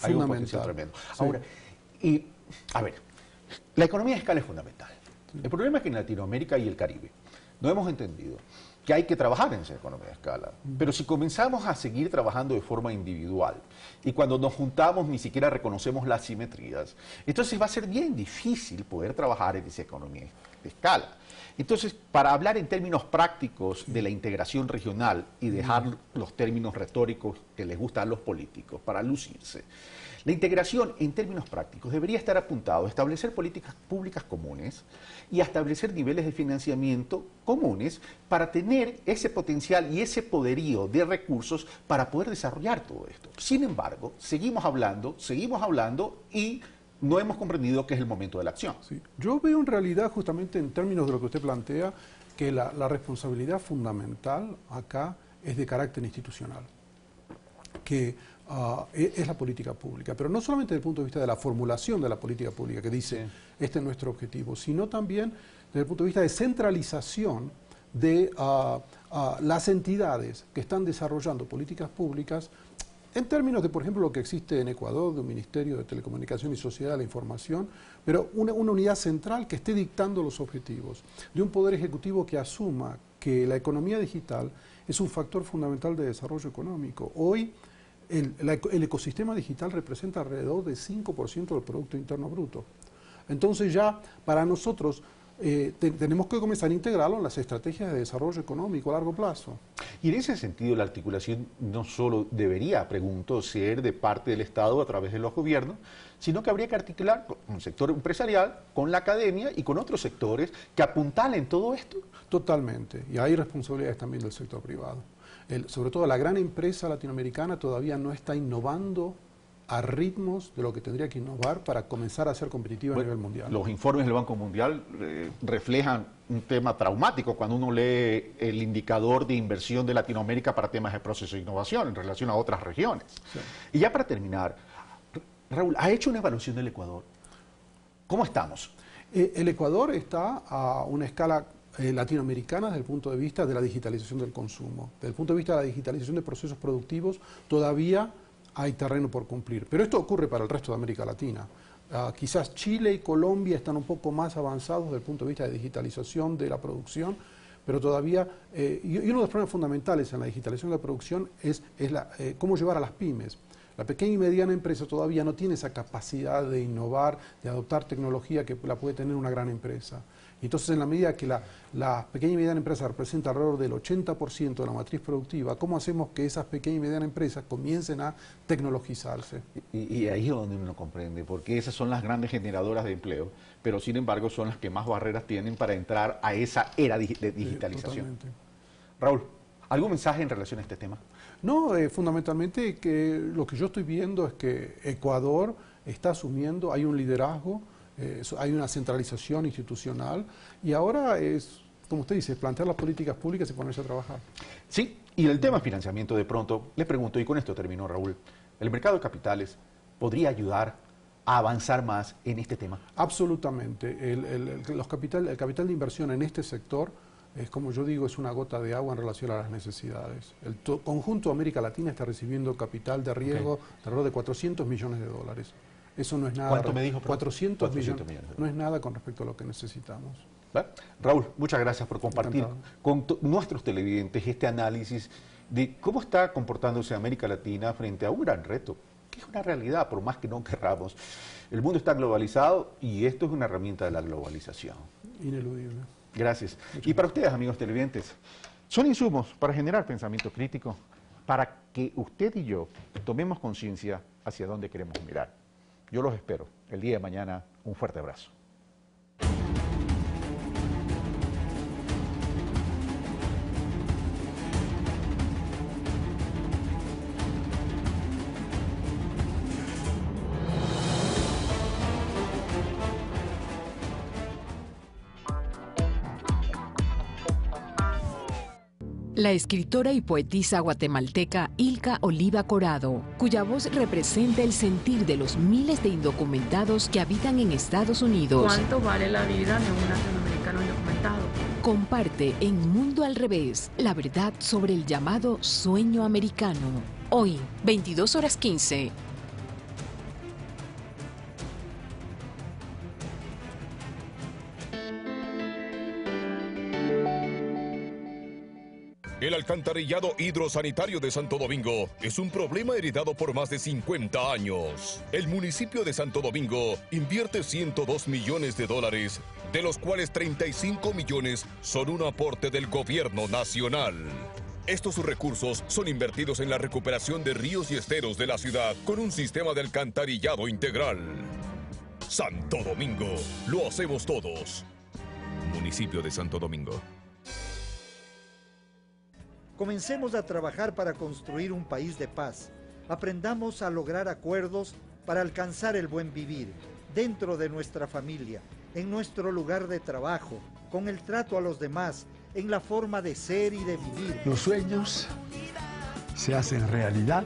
[SPEAKER 8] hay un potencial tremendo. Sí. Ahora, a ver, la economía de escala es fundamental. Sí. El problema es que en Latinoamérica y el Caribe no hemos entendido que hay que trabajar en esa economía de escala. Pero si comenzamos a seguir trabajando de forma individual y cuando nos juntamos ni siquiera reconocemos las simetrías, entonces va a ser bien difícil poder trabajar en esa economía de escala. Entonces, para hablar en términos prácticos de la integración regional y dejar los términos retóricos que les gustan a los políticos para lucirse, la integración en términos prácticos debería estar apuntado a establecer políticas públicas comunes y a establecer niveles de financiamiento comunes para tener ese potencial y ese poderío de recursos para poder desarrollar todo esto. Sin embargo, seguimos hablando y no hemos comprendido que es el momento de la acción.
[SPEAKER 16] Sí. Yo veo en realidad, justamente en términos de lo que usted plantea, que la responsabilidad fundamental acá es de carácter institucional, que es la política pública, pero no solamente desde el punto de vista de la formulación de la política pública, que dice, este es nuestro objetivo, sino también desde el punto de vista de centralización de las entidades que están desarrollando políticas públicas en términos de, por ejemplo, lo que existe en Ecuador, de un Ministerio de Telecomunicación y Sociedad de la Información, pero una unidad central que esté dictando los objetivos, de un poder ejecutivo que asuma que la economía digital es un factor fundamental de desarrollo económico. Hoy, el ecosistema digital representa alrededor del 5% del Producto Interno Bruto. Entonces ya, para nosotros, tenemos que comenzar a integrarlo en las estrategias de desarrollo económico a largo plazo.
[SPEAKER 8] Y en ese sentido la articulación no solo debería, pregunto, ser de parte del Estado a través de los gobiernos, sino que habría que articular con el sector empresarial, con la academia y con otros sectores que apuntalen todo esto.
[SPEAKER 16] Totalmente, y hay responsabilidades también del sector privado. Sobre todo la gran empresa latinoamericana todavía no está innovando a ritmos de lo que tendría que innovar para comenzar a ser competitiva a nivel mundial.
[SPEAKER 8] Los informes del Banco Mundial reflejan un tema traumático cuando uno lee el indicador de inversión de Latinoamérica para temas de proceso de innovación en relación a otras regiones. Sí. Y ya para terminar, Raúl, ¿ha hecho una evaluación del Ecuador? ¿Cómo estamos?
[SPEAKER 16] El Ecuador está a una escala latinoamericana desde el punto de vista de la digitalización del consumo. Desde el punto de vista de la digitalización de procesos productivos, todavía hay terreno por cumplir. Pero esto ocurre para el resto de América Latina. Quizás Chile y Colombia están un poco más avanzados desde el punto de vista de digitalización de la producción, pero todavía, y uno de los problemas fundamentales en la digitalización de la producción es cómo llevar a las pymes. La pequeña y mediana empresa todavía no tiene esa capacidad de innovar, de adoptar tecnología que la puede tener una gran empresa. Y entonces, en la medida que la pequeña y mediana empresa representa alrededor del 80% de la matriz productiva, ¿cómo hacemos que esas pequeñas y medianas empresas comiencen a tecnologizarse?
[SPEAKER 8] Y ahí es donde uno comprende, porque esas son las grandes generadoras de empleo, pero sin embargo son las que más barreras tienen para entrar a esa era de digitalización.
[SPEAKER 16] Sí,
[SPEAKER 8] Raúl, ¿algún mensaje en relación a este tema?
[SPEAKER 16] No, fundamentalmente que lo que yo estoy viendo es que Ecuador está asumiendo, hay un liderazgo, hay una centralización institucional y ahora es, como usted dice, plantear las políticas públicas y ponerse a trabajar.
[SPEAKER 8] Sí, y el tema financiamiento de pronto, le pregunto, y con esto terminó Raúl, ¿el mercado de capitales podría ayudar a avanzar más en este tema?
[SPEAKER 16] Absolutamente. El capital de inversión en este sector es, como yo digo, es una gota de agua en relación a las necesidades. El conjunto de América Latina está recibiendo capital de riesgo de alrededor de 400 millones de dólares. Eso no es nada.
[SPEAKER 8] ¿Cuánto me dijo?
[SPEAKER 16] 400 millones. No es nada con respecto a lo que necesitamos.
[SPEAKER 8] Raúl, muchas gracias por compartir con nuestros televidentes este análisis de cómo está comportándose América Latina frente a un gran reto, que es una realidad, por más que no querramos. El mundo está globalizado y esto es una herramienta de la globalización.
[SPEAKER 16] Ineludible.
[SPEAKER 8] Gracias. Y para ustedes, amigos televidentes, son insumos para generar pensamiento crítico, para que usted y yo tomemos conciencia hacia dónde queremos mirar. Yo los espero el día de mañana. Un fuerte abrazo.
[SPEAKER 24] La escritora y poetisa guatemalteca Ilka Oliva Corado, cuya voz representa el sentir de los miles de indocumentados que habitan en Estados Unidos.
[SPEAKER 2] ¿Cuánto vale la vida de un latinoamericano indocumentado?
[SPEAKER 24] Comparte en Mundo al Revés la verdad sobre el llamado sueño americano. Hoy, 22:15.
[SPEAKER 4] El alcantarillado hidrosanitario de Santo Domingo es un problema heredado por más de 50 años. El municipio de Santo Domingo invierte $102 millones, de los cuales 35 millones son un aporte del gobierno nacional. Estos recursos son invertidos en la recuperación de ríos y esteros de la ciudad con un sistema de alcantarillado integral. Santo Domingo, lo hacemos todos. Municipio de Santo Domingo.
[SPEAKER 7] Comencemos a trabajar para construir un país de paz. Aprendamos a lograr acuerdos para alcanzar el buen vivir, dentro de nuestra familia, en nuestro lugar de trabajo, con el trato a los demás, en la forma de ser y de vivir.
[SPEAKER 17] Los sueños se hacen realidad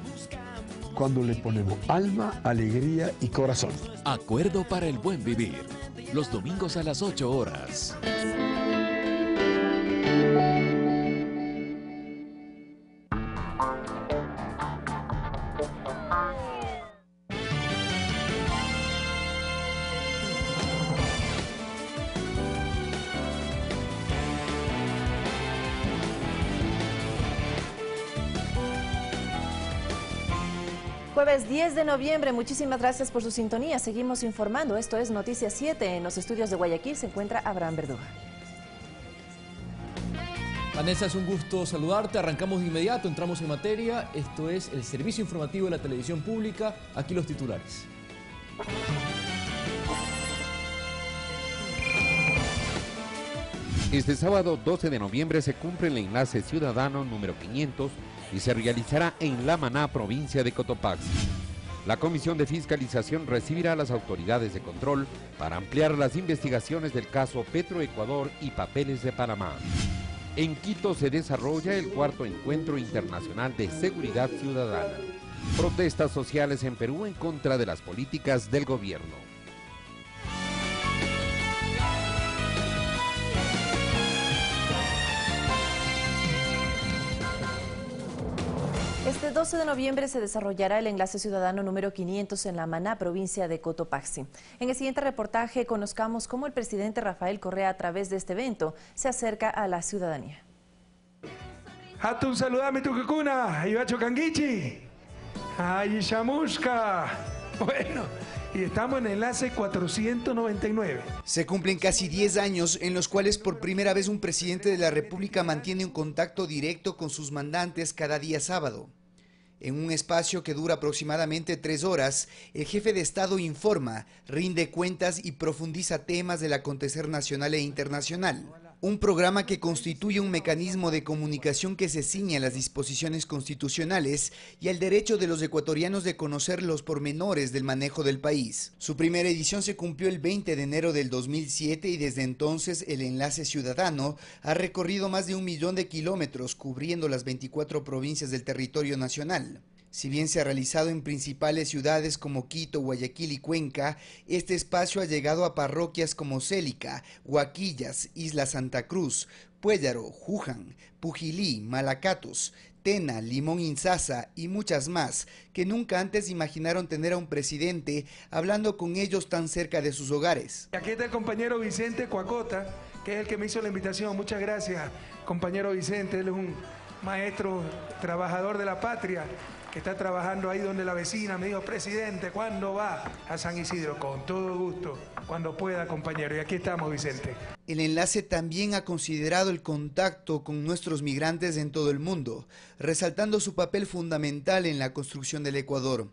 [SPEAKER 17] cuando le ponemos alma, alegría y corazón.
[SPEAKER 5] Acuerdo para el buen vivir. Los domingos a las 8 horas.
[SPEAKER 1] Jueves 10 de noviembre, muchísimas gracias por su sintonía. Seguimos informando. Esto es Noticias 7. En los estudios de Guayaquil se encuentra Abraham Verduga.
[SPEAKER 18] Vanessa, es un gusto saludarte. Arrancamos de inmediato, entramos en materia. Esto es el servicio informativo de la televisión pública. Aquí los titulares.
[SPEAKER 19] Este sábado 12 de noviembre se cumple el enlace ciudadano número 500 y se realizará en La Maná, provincia de Cotopaxi. La Comisión de Fiscalización recibirá a las autoridades de control para ampliar las investigaciones del caso Petroecuador y Papeles de Panamá. En Quito se desarrolla el cuarto encuentro internacional de seguridad ciudadana. Protestas sociales en Perú en contra de las políticas del gobierno.
[SPEAKER 1] Este 12 de noviembre se desarrollará el enlace ciudadano número 500 en La Maná, provincia de Cotopaxi. En el siguiente reportaje conozcamos cómo el presidente Rafael Correa, a través de este evento, se acerca a la ciudadanía.
[SPEAKER 20] Hatun saludame tucuna, Ibacho Canguichi, ay chamusca. Bueno, y estamos en el enlace 499.
[SPEAKER 21] Se cumplen casi 10 años en los cuales por primera vez un presidente de la República mantiene un contacto directo con sus mandantes cada día sábado. En un espacio que dura aproximadamente 3 horas, el jefe de Estado informa, rinde cuentas y profundiza temas del acontecer nacional e internacional. Un programa que constituye un mecanismo de comunicación que se ciñe a las disposiciones constitucionales y al derecho de los ecuatorianos de conocer los pormenores del manejo del país. Su primera edición se cumplió el 20 de enero del 2007 y desde entonces el Enlace Ciudadano ha recorrido más de 1 millón de kilómetros cubriendo las 24 provincias del territorio nacional. Si bien se ha realizado en principales ciudades como Quito, Guayaquil y Cuenca, este espacio ha llegado a parroquias como Célica, Huaquillas, Isla Santa Cruz, Puellaro, Juján, Pujilí, Malacatos, Tena, Limón Insaza y muchas más, que nunca antes imaginaron tener a un presidente hablando con ellos tan cerca de sus hogares.
[SPEAKER 20] Aquí está el compañero Vicente Coacota, que es el que me hizo la invitación. Muchas gracias, compañero Vicente. Él es un maestro, trabajador de la patria, que está trabajando ahí donde la vecina me dijo: presidente, ¿cuándo va a San Isidro? Con todo gusto, cuando pueda, compañero. Y aquí estamos, Vicente.
[SPEAKER 21] El enlace también ha considerado el contacto con nuestros migrantes en todo el mundo, resaltando su papel fundamental en la construcción del Ecuador.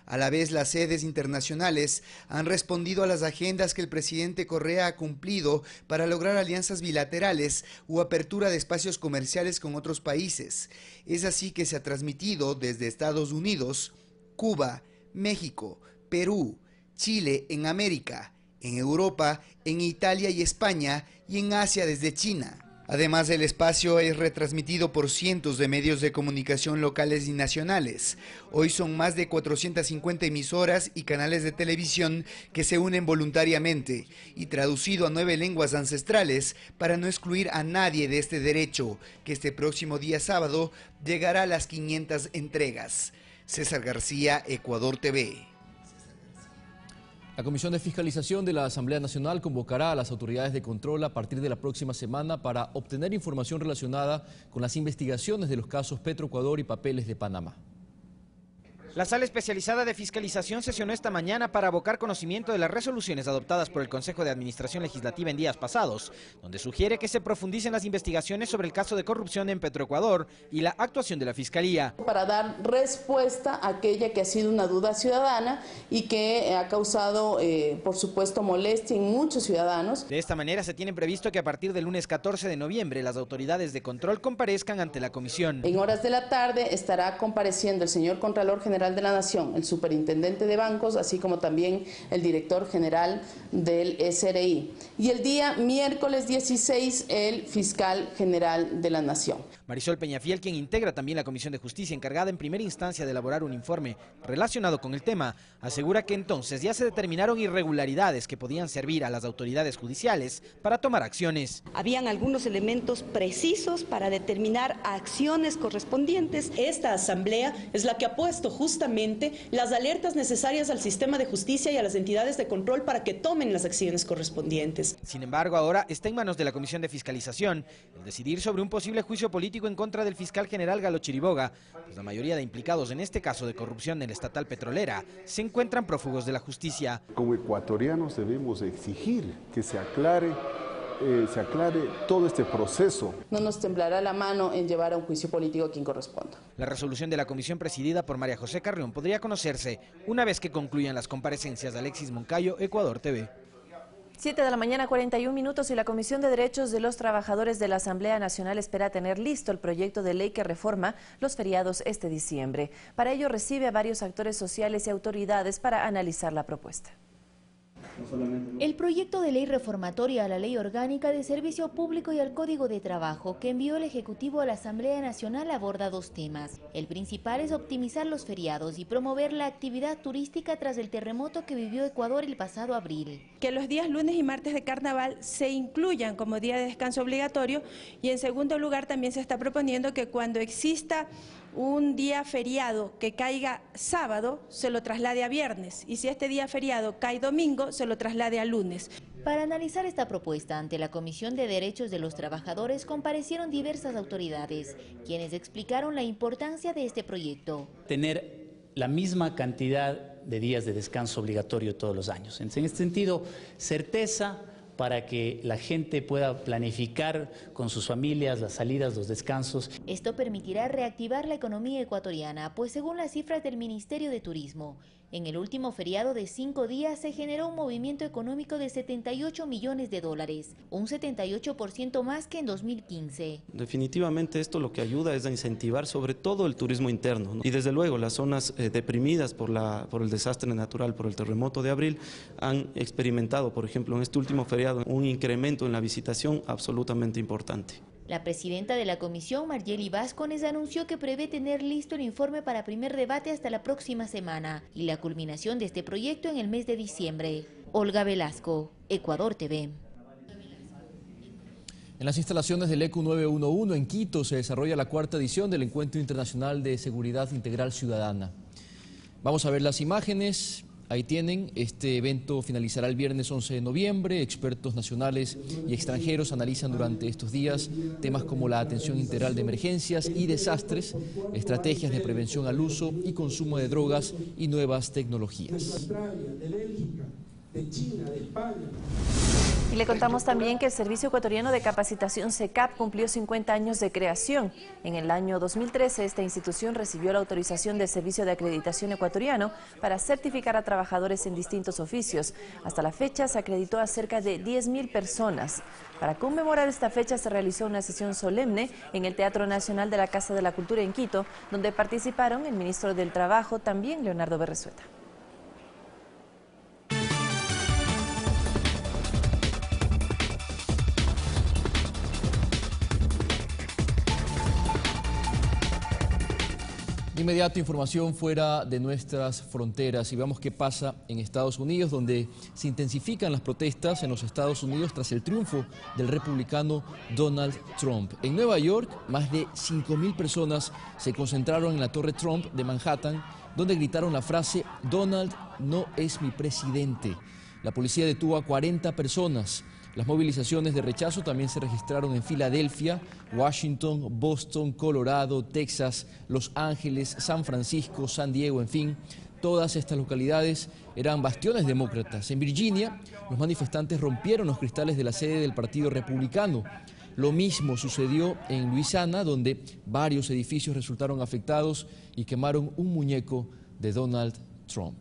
[SPEAKER 21] A la vez, las sedes internacionales han respondido a las agendas que el presidente Correa ha cumplido para lograr alianzas bilaterales u apertura de espacios comerciales con otros países. Es así que se ha transmitido desde Estados Unidos, Cuba, México, Perú, Chile en América, en Europa, en Italia y España y en Asia desde China. Además, el espacio es retransmitido por cientos de medios de comunicación locales y nacionales. Hoy son más de 450 emisoras y canales de televisión que se unen voluntariamente y traducido a 9 lenguas ancestrales para no excluir a nadie de este derecho, que este próximo día sábado llegará a las 500 entregas. César García, Ecuador TV.
[SPEAKER 18] La Comisión de Fiscalización de la Asamblea Nacional convocará a las autoridades de control a partir de la próxima semana para obtener información relacionada con las investigaciones de los casos Petroecuador y Papeles de Panamá.
[SPEAKER 6] La Sala Especializada de Fiscalización sesionó esta mañana para abocar conocimiento de las resoluciones adoptadas por el Consejo de Administración Legislativa en días pasados, donde sugiere que se profundicen las investigaciones sobre el caso de corrupción en Petroecuador y la actuación de la Fiscalía.
[SPEAKER 13] Para dar respuesta a aquella que ha sido una duda ciudadana y que ha causado, por supuesto, molestia en muchos ciudadanos.
[SPEAKER 6] De esta manera se tiene previsto que a partir del lunes 14 de noviembre las autoridades de control comparezcan ante la comisión.
[SPEAKER 13] En horas de la tarde estará compareciendo el señor Contralor General de la Nación, el Superintendente de Bancos, así como también el Director General del SRI. Y el día miércoles 16, el Fiscal General de la Nación.
[SPEAKER 6] Marisol Peñafiel, quien integra también la Comisión de Justicia encargada en primera instancia de elaborar un informe relacionado con el tema, asegura que entonces ya se determinaron irregularidades que podían servir a las autoridades judiciales para tomar acciones.
[SPEAKER 22] Habían algunos elementos precisos para determinar acciones correspondientes.
[SPEAKER 23] Esta asamblea es la que ha puesto justamente las alertas necesarias al sistema de justicia y a las entidades de control para que tomen las acciones correspondientes.
[SPEAKER 6] Sin embargo, ahora está en manos de la Comisión de Fiscalización el decidir sobre un posible juicio político en contra del fiscal general Galo Chiriboga, pues la mayoría de implicados en este caso de corrupción en la estatal petrolera se encuentran prófugos de la justicia.
[SPEAKER 25] Como ecuatorianos debemos exigir que se aclare todo este proceso.
[SPEAKER 13] No nos temblará la mano en llevar a un juicio político a quien corresponda.
[SPEAKER 6] La resolución de la comisión presidida por María José Carrión podría conocerse una vez que concluyan las comparecencias de Alexis Moncayo, Ecuador TV.
[SPEAKER 1] 7 de la mañana, 41 minutos, y la Comisión de Derechos de los Trabajadores de la Asamblea Nacional espera tener listo el proyecto de ley que reforma los feriados este diciembre. Para ello recibe a varios actores sociales y autoridades para analizar la propuesta.
[SPEAKER 26] El proyecto de ley reformatoria a la Ley Orgánica de Servicio Público y al Código de Trabajo que envió el Ejecutivo a la Asamblea Nacional aborda dos temas. El principal es optimizar los feriados y promover la actividad turística tras el terremoto que vivió Ecuador el pasado abril.
[SPEAKER 27] Que los días lunes y martes de carnaval se incluyan como día de descanso obligatorio, y en segundo lugar también se está proponiendo que cuando exista un día feriado que caiga sábado, se lo traslade a viernes, y si este día feriado cae domingo, se lo traslade a lunes.
[SPEAKER 26] Para analizar esta propuesta ante la Comisión de Derechos de los Trabajadores comparecieron diversas autoridades, quienes explicaron la importancia de este proyecto.
[SPEAKER 28] Tener la misma cantidad de días de descanso obligatorio todos los años. En este sentido, certeza para que la gente pueda planificar con sus familias las salidas, los descansos.
[SPEAKER 26] Esto permitirá reactivar la economía ecuatoriana, pues según las cifras del Ministerio de Turismo, en el último feriado de 5 días se generó un movimiento económico de 78 millones de dólares, un 78% más que en 2015.
[SPEAKER 29] Definitivamente esto lo que ayuda es a incentivar sobre todo el turismo interno, ¿no? Y desde luego las zonas deprimidas por el desastre natural, por el terremoto de abril, han experimentado, por ejemplo, en este último feriado, un incremento en la visitación absolutamente importante.
[SPEAKER 26] La presidenta de la comisión, Margely Vázquez, anunció que prevé tener listo el informe para primer debate hasta la próxima semana y la culminación de este proyecto en el mes de diciembre. Olga Velasco, Ecuador TV.
[SPEAKER 18] En las instalaciones del ECU 911 en Quito se desarrolla la 4ª edición del Encuentro Internacional de Seguridad Integral Ciudadana. Vamos a ver las imágenes. Ahí tienen, este evento finalizará el viernes 11 de noviembre. Expertos nacionales y extranjeros analizan durante estos días temas como la atención integral de emergencias y desastres, estrategias de prevención al uso y consumo de drogas y nuevas tecnologías.
[SPEAKER 1] Y le contamos también que el Servicio Ecuatoriano de Capacitación SECAP cumplió 50 años de creación. En el año 2013 esta institución recibió la autorización del Servicio de Acreditación Ecuatoriano para certificar a trabajadores en distintos oficios. Hasta la fecha se acreditó a cerca de 10.000 personas. Para conmemorar esta fecha se realizó una sesión solemne en el Teatro Nacional de la Casa de la Cultura en Quito, donde participaron el ministro del Trabajo, también Leonardo Berresueta.
[SPEAKER 18] De inmediato, información fuera de nuestras fronteras y veamos qué pasa en Estados Unidos, donde se intensifican las protestas en los Estados Unidos tras el triunfo del republicano Donald Trump. En Nueva York, más de 5.000 personas se concentraron en la Torre Trump de Manhattan donde gritaron la frase «Donald no es mi presidente». La policía detuvo a 40 personas. Las movilizaciones de rechazo también se registraron en Filadelfia, Washington, Boston, Colorado, Texas, Los Ángeles, San Francisco, San Diego, en fin. Todas estas localidades eran bastiones demócratas. En Virginia, los manifestantes rompieron los cristales de la sede del Partido Republicano. Lo mismo sucedió en Luisiana, donde varios edificios resultaron afectados y quemaron un muñeco de Donald Trump.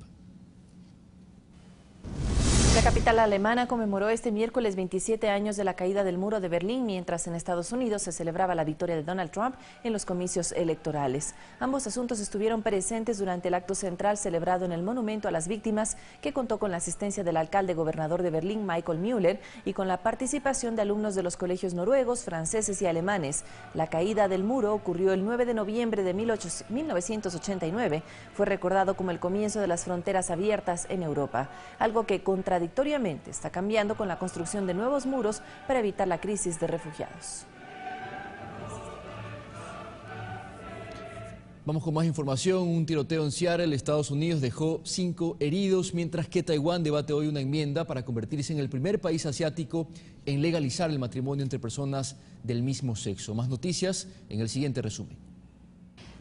[SPEAKER 1] La capital alemana conmemoró este miércoles 27 años de la caída del muro de Berlín, mientras en Estados Unidos se celebraba la victoria de Donald Trump en los comicios electorales. Ambos asuntos estuvieron presentes durante el acto central celebrado en el Monumento a las Víctimas, que contó con la asistencia del alcalde gobernador de Berlín, Michael Müller, y con la participación de alumnos de los colegios noruegos, franceses y alemanes. La caída del muro ocurrió el 9 de noviembre de 1989. Fue recordado como el comienzo de las fronteras abiertas en Europa, algo que contradictoriamente está cambiando con la construcción de nuevos muros para evitar la crisis de refugiados.
[SPEAKER 18] Vamos con más información. Un tiroteo en Seattle, Estados Unidos, dejó 5 heridos, mientras que Taiwán debate hoy una enmienda para convertirse en el primer país asiático en legalizar el matrimonio entre personas del mismo sexo. Más noticias en el siguiente resumen.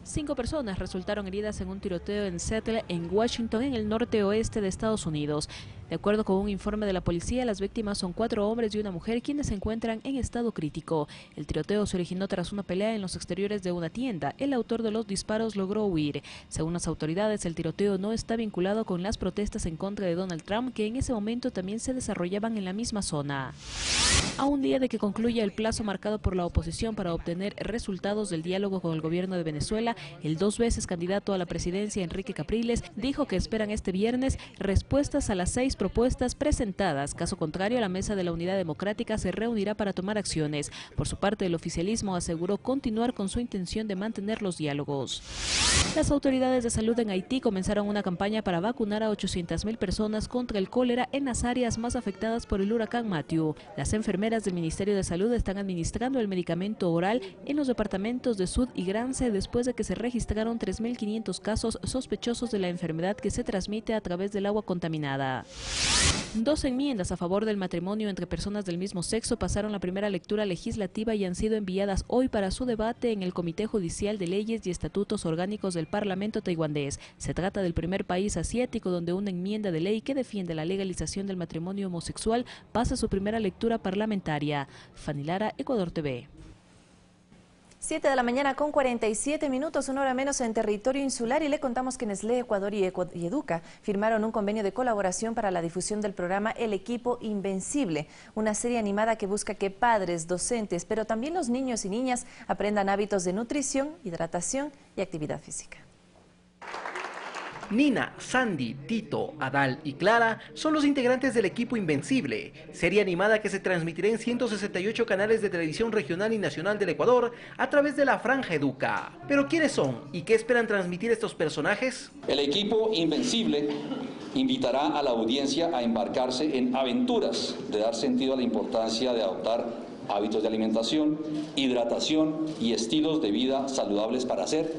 [SPEAKER 3] 5 personas resultaron heridas en un tiroteo en Seattle, en Washington, en el norte-oeste de Estados Unidos. De acuerdo con un informe de la policía, las víctimas son 4 hombres y una mujer, quienes se encuentran en estado crítico. El tiroteo se originó tras una pelea en los exteriores de una tienda. El autor de los disparos logró huir. Según las autoridades, el tiroteo no está vinculado con las protestas en contra de Donald Trump, que en ese momento también se desarrollaban en la misma zona. A un día de que concluya el plazo marcado por la oposición para obtener resultados del diálogo con el gobierno de Venezuela, el 2 veces candidato a la presidencia, Enrique Capriles, dijo que esperan este viernes respuestas a las 6 propuestas presentadas. Caso contrario, la Mesa de la Unidad Democrática se reunirá para tomar acciones. Por su parte, el oficialismo aseguró continuar con su intención de mantener los diálogos. Las autoridades de salud en Haití comenzaron una campaña para vacunar a 800.000 personas contra el cólera en las áreas más afectadas por el huracán Matthew. Las enfermeras del Ministerio de Salud están administrando el medicamento oral en los departamentos de Sud y Grance después de que se registraron 3.500 casos sospechosos de la enfermedad que se transmite a través del agua contaminada. 2 enmiendas a favor del matrimonio entre personas del mismo sexo pasaron la primera lectura legislativa y han sido enviadas hoy para su debate en el Comité Judicial de Leyes y Estatutos Orgánicos del Parlamento taiwanés. Se trata del primer país asiático donde una enmienda de ley que defiende la legalización del matrimonio homosexual pasa su primera lectura parlamentaria. Fanny Lara, Ecuador TV.
[SPEAKER 1] 7 de la mañana con 47 minutos, 1 hora menos en territorio insular, y le contamos que Nestlé Ecuador y Educa firmaron un convenio de colaboración para la difusión del programa El Equipo Invencible, una serie animada que busca que padres, docentes, pero también los niños y niñas aprendan hábitos de nutrición, hidratación y actividad física.
[SPEAKER 8] Nina, Sandy, Tito, Adal y Clara son los integrantes del Equipo Invencible, serie animada que se transmitirá en 168 canales de televisión regional y nacional del Ecuador a través de la Franja Educa. ¿Pero quiénes son y qué esperan transmitir estos personajes?
[SPEAKER 9] El Equipo Invencible invitará a la audiencia a embarcarse en aventuras de dar sentido a la importancia de adoptar hábitos de alimentación, hidratación y estilos de vida saludables para ser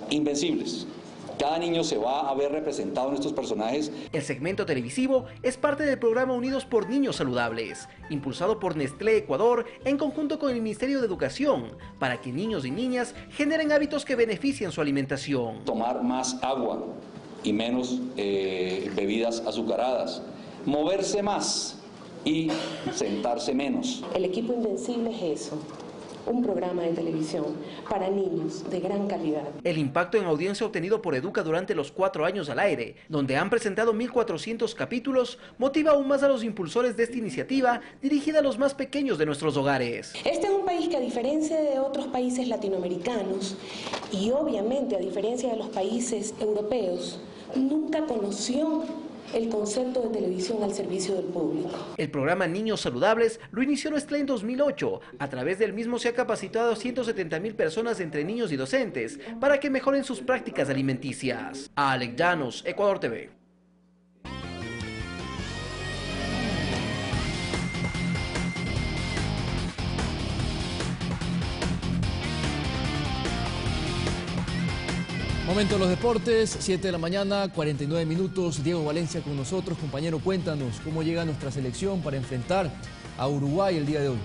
[SPEAKER 9] invencibles. Cada niño se va a ver representado en estos personajes.
[SPEAKER 8] El segmento televisivo es parte del programa Unidos por Niños Saludables, impulsado por Nestlé Ecuador en conjunto con el Ministerio de Educación, para que niños y niñas generen hábitos que beneficien su alimentación.
[SPEAKER 9] Tomar más agua y menos bebidas azucaradas, moverse más y sentarse menos.
[SPEAKER 10] El Equipo Invencible es eso. Un programa de televisión para niños de gran calidad.
[SPEAKER 8] El impacto en audiencia obtenido por Educa durante los 4 años al aire, donde han presentado 1.400 capítulos, motiva aún más a los impulsores de esta iniciativa dirigida a los más pequeños de nuestros hogares.
[SPEAKER 10] Este es un país que, a diferencia de otros países latinoamericanos y obviamente a diferencia de los países europeos, nunca conoció el concepto de televisión al servicio del público.
[SPEAKER 8] El programa Niños Saludables lo inició Nestlé en 2008. A través del mismo se ha capacitado a 170.000 personas entre niños y docentes para que mejoren sus prácticas alimenticias. Alex Llanos, Ecuador TV.
[SPEAKER 18] Momento de los deportes, 7 de la mañana, 49 minutos. Diego Valencia con nosotros. Compañero, cuéntanos cómo llega nuestra selección para enfrentar a Uruguay el día de hoy.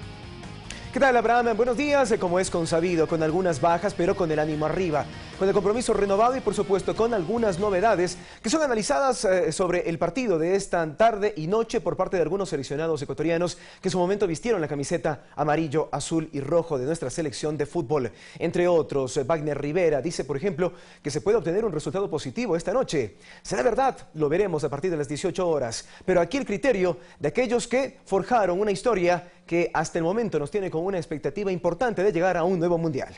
[SPEAKER 2] ¿Qué tal, Abraham? Buenos días. Como es consabido, con algunas bajas, pero con el ánimo arriba, con el compromiso renovado y, por supuesto, con algunas novedades que son analizadas sobre el partido de esta tarde y noche por parte de algunos seleccionados ecuatorianos que en su momento vistieron la camiseta amarillo, azul y rojo de nuestra selección de fútbol. Entre otros, Wagner Rivera dice, por ejemplo, que se puede obtener un resultado positivo esta noche. ¿Será verdad? Lo veremos a partir de las 18 horas. Pero aquí el criterio de aquellos que forjaron una historia que hasta el momento nos tiene con una expectativa importante de llegar a un nuevo mundial.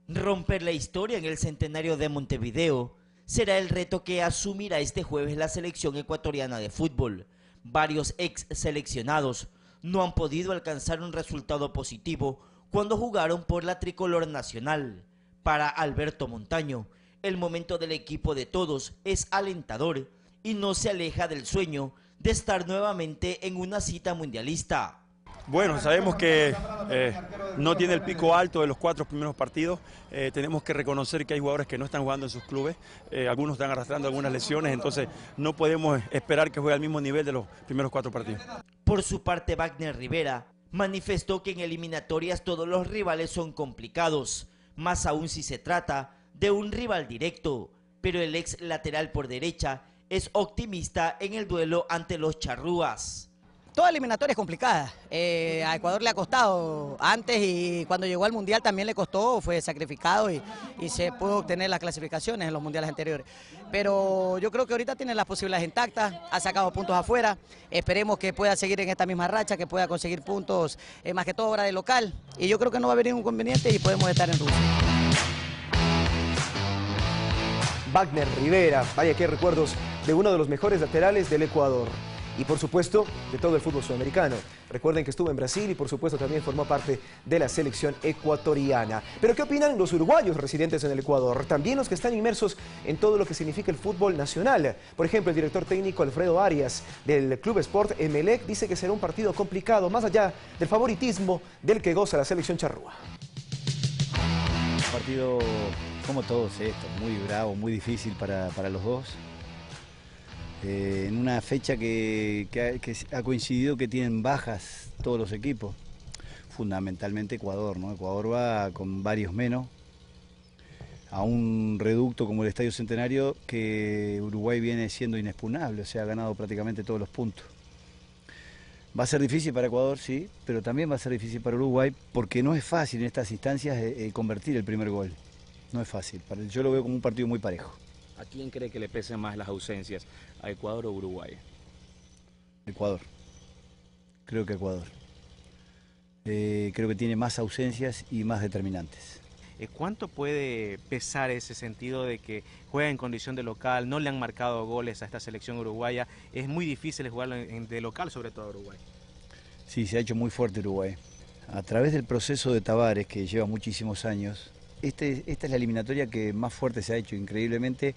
[SPEAKER 4] Romper la historia en el centenario de Montevideo será el reto que asumirá este jueves la selección ecuatoriana de fútbol. Varios ex seleccionados no han podido alcanzar un resultado positivo cuando jugaron por la tricolor nacional. Para Alberto Montaño, el momento del equipo de todos es alentador y no se aleja del sueño de estar nuevamente en una cita mundialista.
[SPEAKER 7] Bueno, sabemos que no tiene el pico alto de los 4 primeros partidos. Tenemos que reconocer que hay jugadores que no están jugando en sus clubes. Algunos están arrastrando algunas lesiones, entonces no podemos esperar que juegue al mismo nivel de los primeros 4 partidos.
[SPEAKER 4] Por su parte, Wagner Rivera manifestó que en eliminatorias todos los rivales son complicados, más aún si se trata de un rival directo. Pero el ex lateral por derecha es optimista en el duelo ante los charrúas.
[SPEAKER 11] Toda eliminatoria es complicada, a Ecuador le ha costado antes y cuando llegó al Mundial también le costó, fue sacrificado y se pudo obtener las clasificaciones en los mundiales anteriores. Pero yo creo que ahorita tiene las posibilidades intactas, ha sacado puntos afuera, esperemos que pueda seguir en esta misma racha, que pueda conseguir puntos, más que todo ahora de local, y yo creo que no va a haber ningún inconveniente y podemos estar en Rusia.
[SPEAKER 2] Wagner Rivera, vaya que recuerdos de uno de los mejores laterales del Ecuador. Y por supuesto, de todo el fútbol sudamericano. Recuerden que estuvo en Brasil y por supuesto también formó parte de la selección ecuatoriana. Pero ¿qué opinan los uruguayos residentes en el Ecuador? También los que están inmersos en todo lo que significa el fútbol nacional. Por ejemplo, el director técnico Alfredo Arias del Club Sport Emelec dice que será un partido complicado, más allá del favoritismo del que goza la selección charrúa.
[SPEAKER 12] Un partido como todos estos, muy bravo, muy difícil para los dos. En una fecha que ha coincidido que tienen bajas todos los equipos, fundamentalmente Ecuador, ¿no? Ecuador va con varios menos a un reducto como el Estadio Centenario que Uruguay viene siendo inexpugnable, o sea, ha ganado prácticamente todos los puntos. Va a ser difícil para Ecuador, sí, pero también va a ser difícil para Uruguay porque no es fácil en estas instancias convertir el primer gol, no es fácil, yo lo veo como un partido muy parejo.
[SPEAKER 14] ¿A quién cree que le pesen más las ausencias? ¿A Ecuador o Uruguay?
[SPEAKER 12] Ecuador. Creo que Ecuador. Creo que tiene más ausencias y más determinantes.
[SPEAKER 15] ¿Cuánto puede pesar ese sentido de que juega en condición de local, no le han marcado goles a esta selección uruguaya? Es muy difícil jugarlo de local, sobre todo a Uruguay.
[SPEAKER 12] Sí, se ha hecho muy fuerte Uruguay. A través del proceso de Tavares, que lleva muchísimos años, esta es la eliminatoria que más fuerte se ha hecho, increíblemente,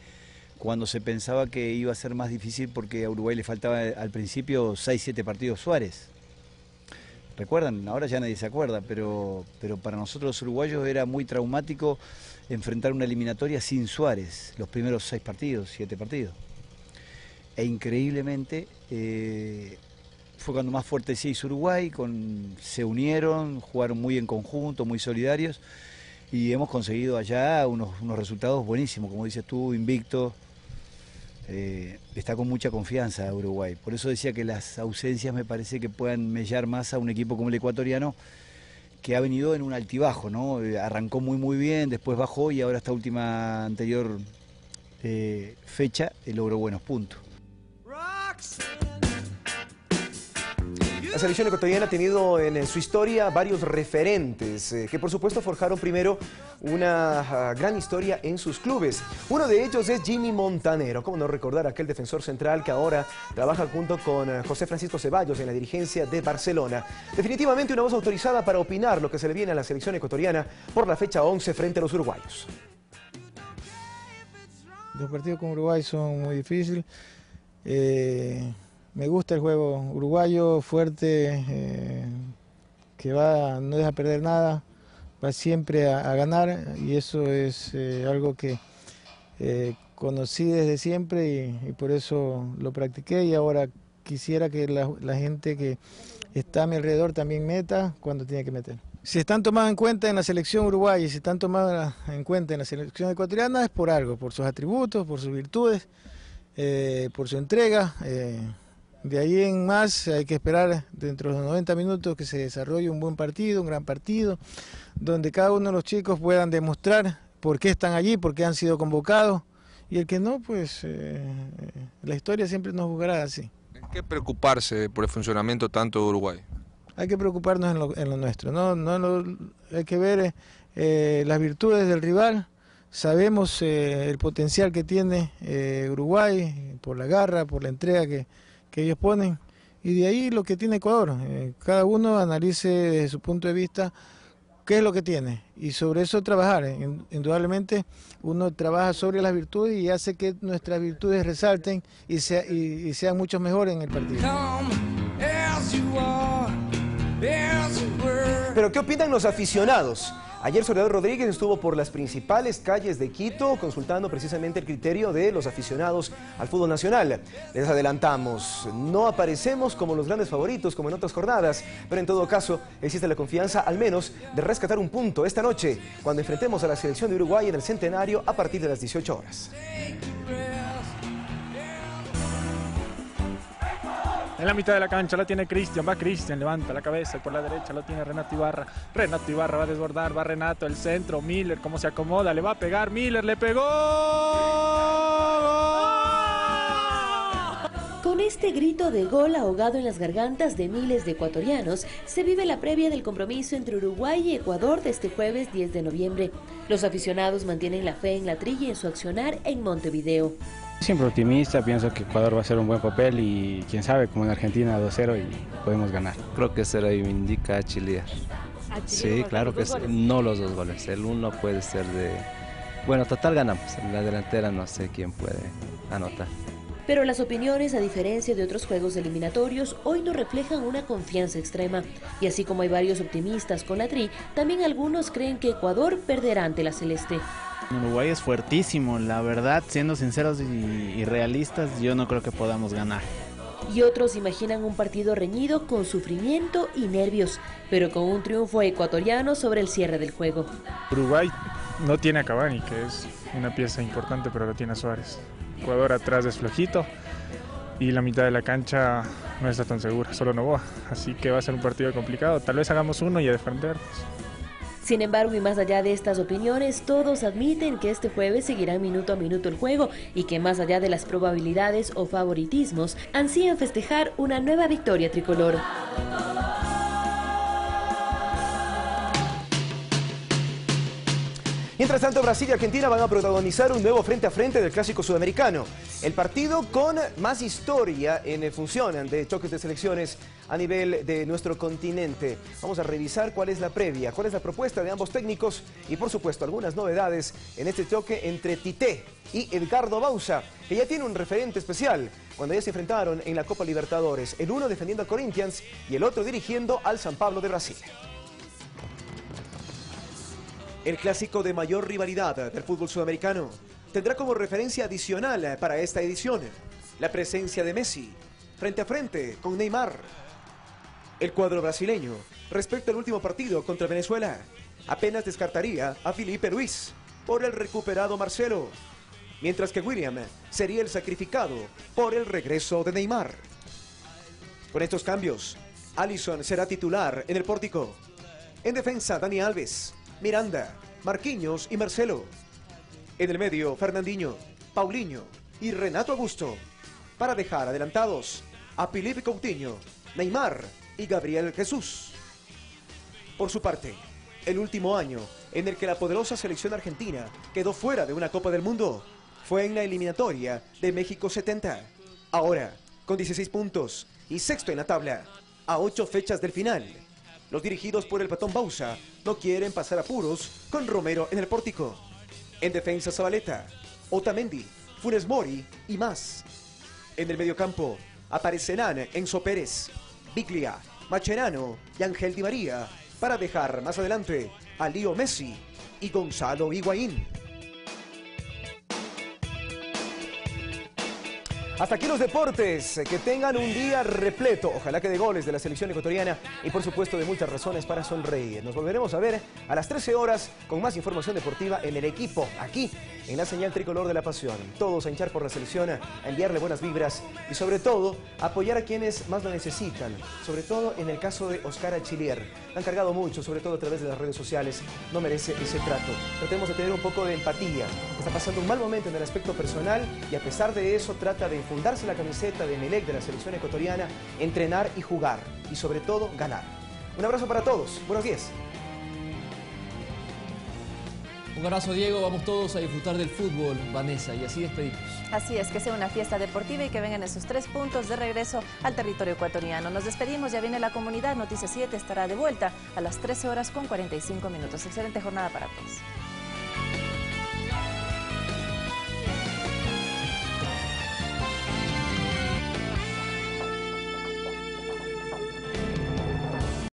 [SPEAKER 12] cuando se pensaba que iba a ser más difícil porque a Uruguay le faltaba al principio 6-7 partidos Suárez. ¿Recuerdan? Ahora ya nadie se acuerda, pero para nosotros los uruguayos era muy traumático enfrentar una eliminatoria sin Suárez, los primeros 6 partidos, 7 partidos. E increíblemente fue cuando más fuerte se hizo Uruguay, se unieron, jugaron muy en conjunto, muy solidarios. Y hemos conseguido allá unos resultados buenísimos, como dices tú, invicto. Está con mucha confianza Uruguay. Por eso decía que las ausencias me parece que puedan mellar más a un equipo como el ecuatoriano, que ha venido en un altibajo, ¿no? Arrancó muy bien, después bajó y ahora esta última anterior fecha logró buenos puntos.
[SPEAKER 2] La selección ecuatoriana ha tenido en su historia varios referentes que por supuesto forjaron primero una gran historia en sus clubes. Uno de ellos es Jimmy Montanero, cómo no recordar aquel defensor central que ahora trabaja junto con José Francisco Ceballos en la dirigencia de Barcelona. Definitivamente una voz autorizada para opinar lo que se le viene a la selección ecuatoriana por la fecha 11 frente a los uruguayos.
[SPEAKER 16] Los partidos con Uruguay son muy difíciles. Me gusta el juego uruguayo, fuerte, que no deja perder nada, va siempre a ganar y eso es algo que conocí desde siempre y por eso lo practiqué, y ahora quisiera que la gente que está a mi alrededor también meta cuando tiene que meter. Si están tomados en cuenta en la selección uruguaya y si están tomados en cuenta en la selección ecuatoriana es por algo, por sus atributos, por sus virtudes, por su entrega. De ahí en más hay que esperar dentro de los 90 minutos que se desarrolle un buen partido, un gran partido, donde cada uno de los chicos puedan demostrar por qué están allí, por qué han sido convocados, y el que no, pues la historia siempre nos jugará así.
[SPEAKER 5] ¿En qué preocuparse por el funcionamiento tanto de Uruguay?
[SPEAKER 16] Hay que preocuparnos en lo nuestro, hay que ver las virtudes del rival. Sabemos el potencial que tiene Uruguay por la garra, por la entrega que ellos ponen, y de ahí lo que tiene Ecuador. Cada uno analice desde su punto de vista qué es lo que tiene y sobre eso trabajar. Indudablemente uno trabaja sobre las virtudes y hace que nuestras virtudes resalten y sean mucho mejores en el partido.
[SPEAKER 2] Pero ¿qué opinan los aficionados? Ayer Soledad Rodríguez estuvo por las principales calles de Quito consultando precisamente el criterio de los aficionados al fútbol nacional. Les adelantamos, no aparecemos como los grandes favoritos como en otras jornadas, pero en todo caso existe la confianza al menos de rescatar un punto esta noche cuando enfrentemos a la selección de Uruguay en el Centenario a partir de las 18 horas.
[SPEAKER 17] En la mitad de la cancha la tiene Cristian, va Cristian, levanta la cabeza y por la derecha lo tiene Renato Ibarra. Renato Ibarra va a desbordar, va Renato, el centro, Miller, cómo se acomoda, le va a pegar, Miller, le pegó.
[SPEAKER 26] Con este grito de gol ahogado en las gargantas de miles de ecuatorianos, se vive la previa del compromiso entre Uruguay y Ecuador de este jueves 10 de noviembre. Los aficionados mantienen la fe en la trilla y en su accionar en Montevideo.
[SPEAKER 19] Siempre optimista, pienso que Ecuador va a hacer un buen papel y quién sabe, como en Argentina 2-0 y podemos ganar.
[SPEAKER 20] Creo que se reivindica a chilear. Sí, claro que sí. No los dos goles, el uno puede ser de... Bueno, total ganamos, en la delantera no sé quién puede anotar.
[SPEAKER 26] Pero las opiniones, a diferencia de otros juegos eliminatorios, hoy no reflejan una confianza extrema. Y así como hay varios optimistas con la tri, también algunos creen que Ecuador perderá ante la celeste.
[SPEAKER 21] Uruguay es fuertísimo, la verdad, siendo sinceros y realistas, yo no creo que podamos ganar.
[SPEAKER 26] Y otros imaginan un partido reñido con sufrimiento y nervios, pero con un triunfo ecuatoriano sobre el cierre del juego.
[SPEAKER 17] Uruguay no tiene a Cavani, que es una pieza importante, pero lo tiene a Suárez. Ecuador atrás es flojito y la mitad de la cancha no está tan segura, solo Noboa. Así que va a ser un partido complicado, tal vez hagamos uno y a defendernos.
[SPEAKER 26] Sin embargo, y más allá de estas opiniones, todos admiten que este jueves seguirá minuto a minuto el juego y que más allá de las probabilidades o favoritismos, ansían festejar una nueva victoria tricolor.
[SPEAKER 2] Mientras tanto, Brasil y Argentina van a protagonizar un nuevo frente a frente del Clásico Sudamericano. El partido con más historia en función de choques de selecciones a nivel de nuestro continente. Vamos a revisar cuál es la previa, cuál es la propuesta de ambos técnicos y, por supuesto, algunas novedades en este choque entre Tite y Edgardo Bauza, que ya tiene un referente especial cuando ya se enfrentaron en la Copa Libertadores. El uno defendiendo a Corinthians y el otro dirigiendo al San Pablo de Brasil. El clásico de mayor rivalidad del fútbol sudamericano tendrá como referencia adicional para esta edición la presencia de Messi frente a frente con Neymar. El cuadro brasileño, respecto al último partido contra Venezuela, apenas descartaría a Felipe Luis por el recuperado Marcelo, mientras que William sería el sacrificado por el regreso de Neymar. Con estos cambios, Alisson será titular en el pórtico. En defensa, Dani Alves, Miranda, Marquinhos y Marcelo. En el medio, Fernandinho, Paulinho y Renato Augusto, para dejar adelantados a Filipe Coutinho, Neymar y Gabriel Jesús. Por su parte, el último año en el que la poderosa selección argentina quedó fuera de una Copa del Mundo fue en la eliminatoria de México 70. Ahora, con 16 puntos y sexto en la tabla, a 8 fechas del final, los dirigidos por el Patón Bauza no quieren pasar apuros con Romero en el pórtico. En defensa, Zabaleta, Otamendi, Funes Mori y más. En el mediocampo aparecerán Enzo Pérez, Biglia, Mascherano y Ángel Di María para dejar más adelante a Leo Messi y Gonzalo Higuaín. Hasta aquí los deportes, que tengan un día repleto, ojalá que de goles de la selección ecuatoriana y por supuesto de muchas razones para sonreír. Nos volveremos a ver a las 13 horas con más información deportiva en El Equipo, aquí en la señal tricolor de la pasión. Todos a hinchar por la selección, a enviarle buenas vibras y sobre todo a apoyar a quienes más lo necesitan, sobre todo en el caso de Oscar Achillier. Le han cargado mucho, sobre todo a través de las redes sociales, no merece ese trato. Tratemos de tener un poco de empatía. Está pasando un mal momento en el aspecto personal y a pesar de eso trata de fundarse la camiseta de Emelec de la selección ecuatoriana, entrenar y jugar y sobre todo ganar. Un abrazo para todos, buenos días.
[SPEAKER 18] Un abrazo, Diego, vamos todos a disfrutar del fútbol, Vanessa, y así despedimos.
[SPEAKER 1] Así es, que sea una fiesta deportiva y que vengan esos 3 puntos de regreso al territorio ecuatoriano. Nos despedimos, ya viene la comunidad, Noticias 7 estará de vuelta a las 13 horas con 45 minutos. Excelente jornada para todos.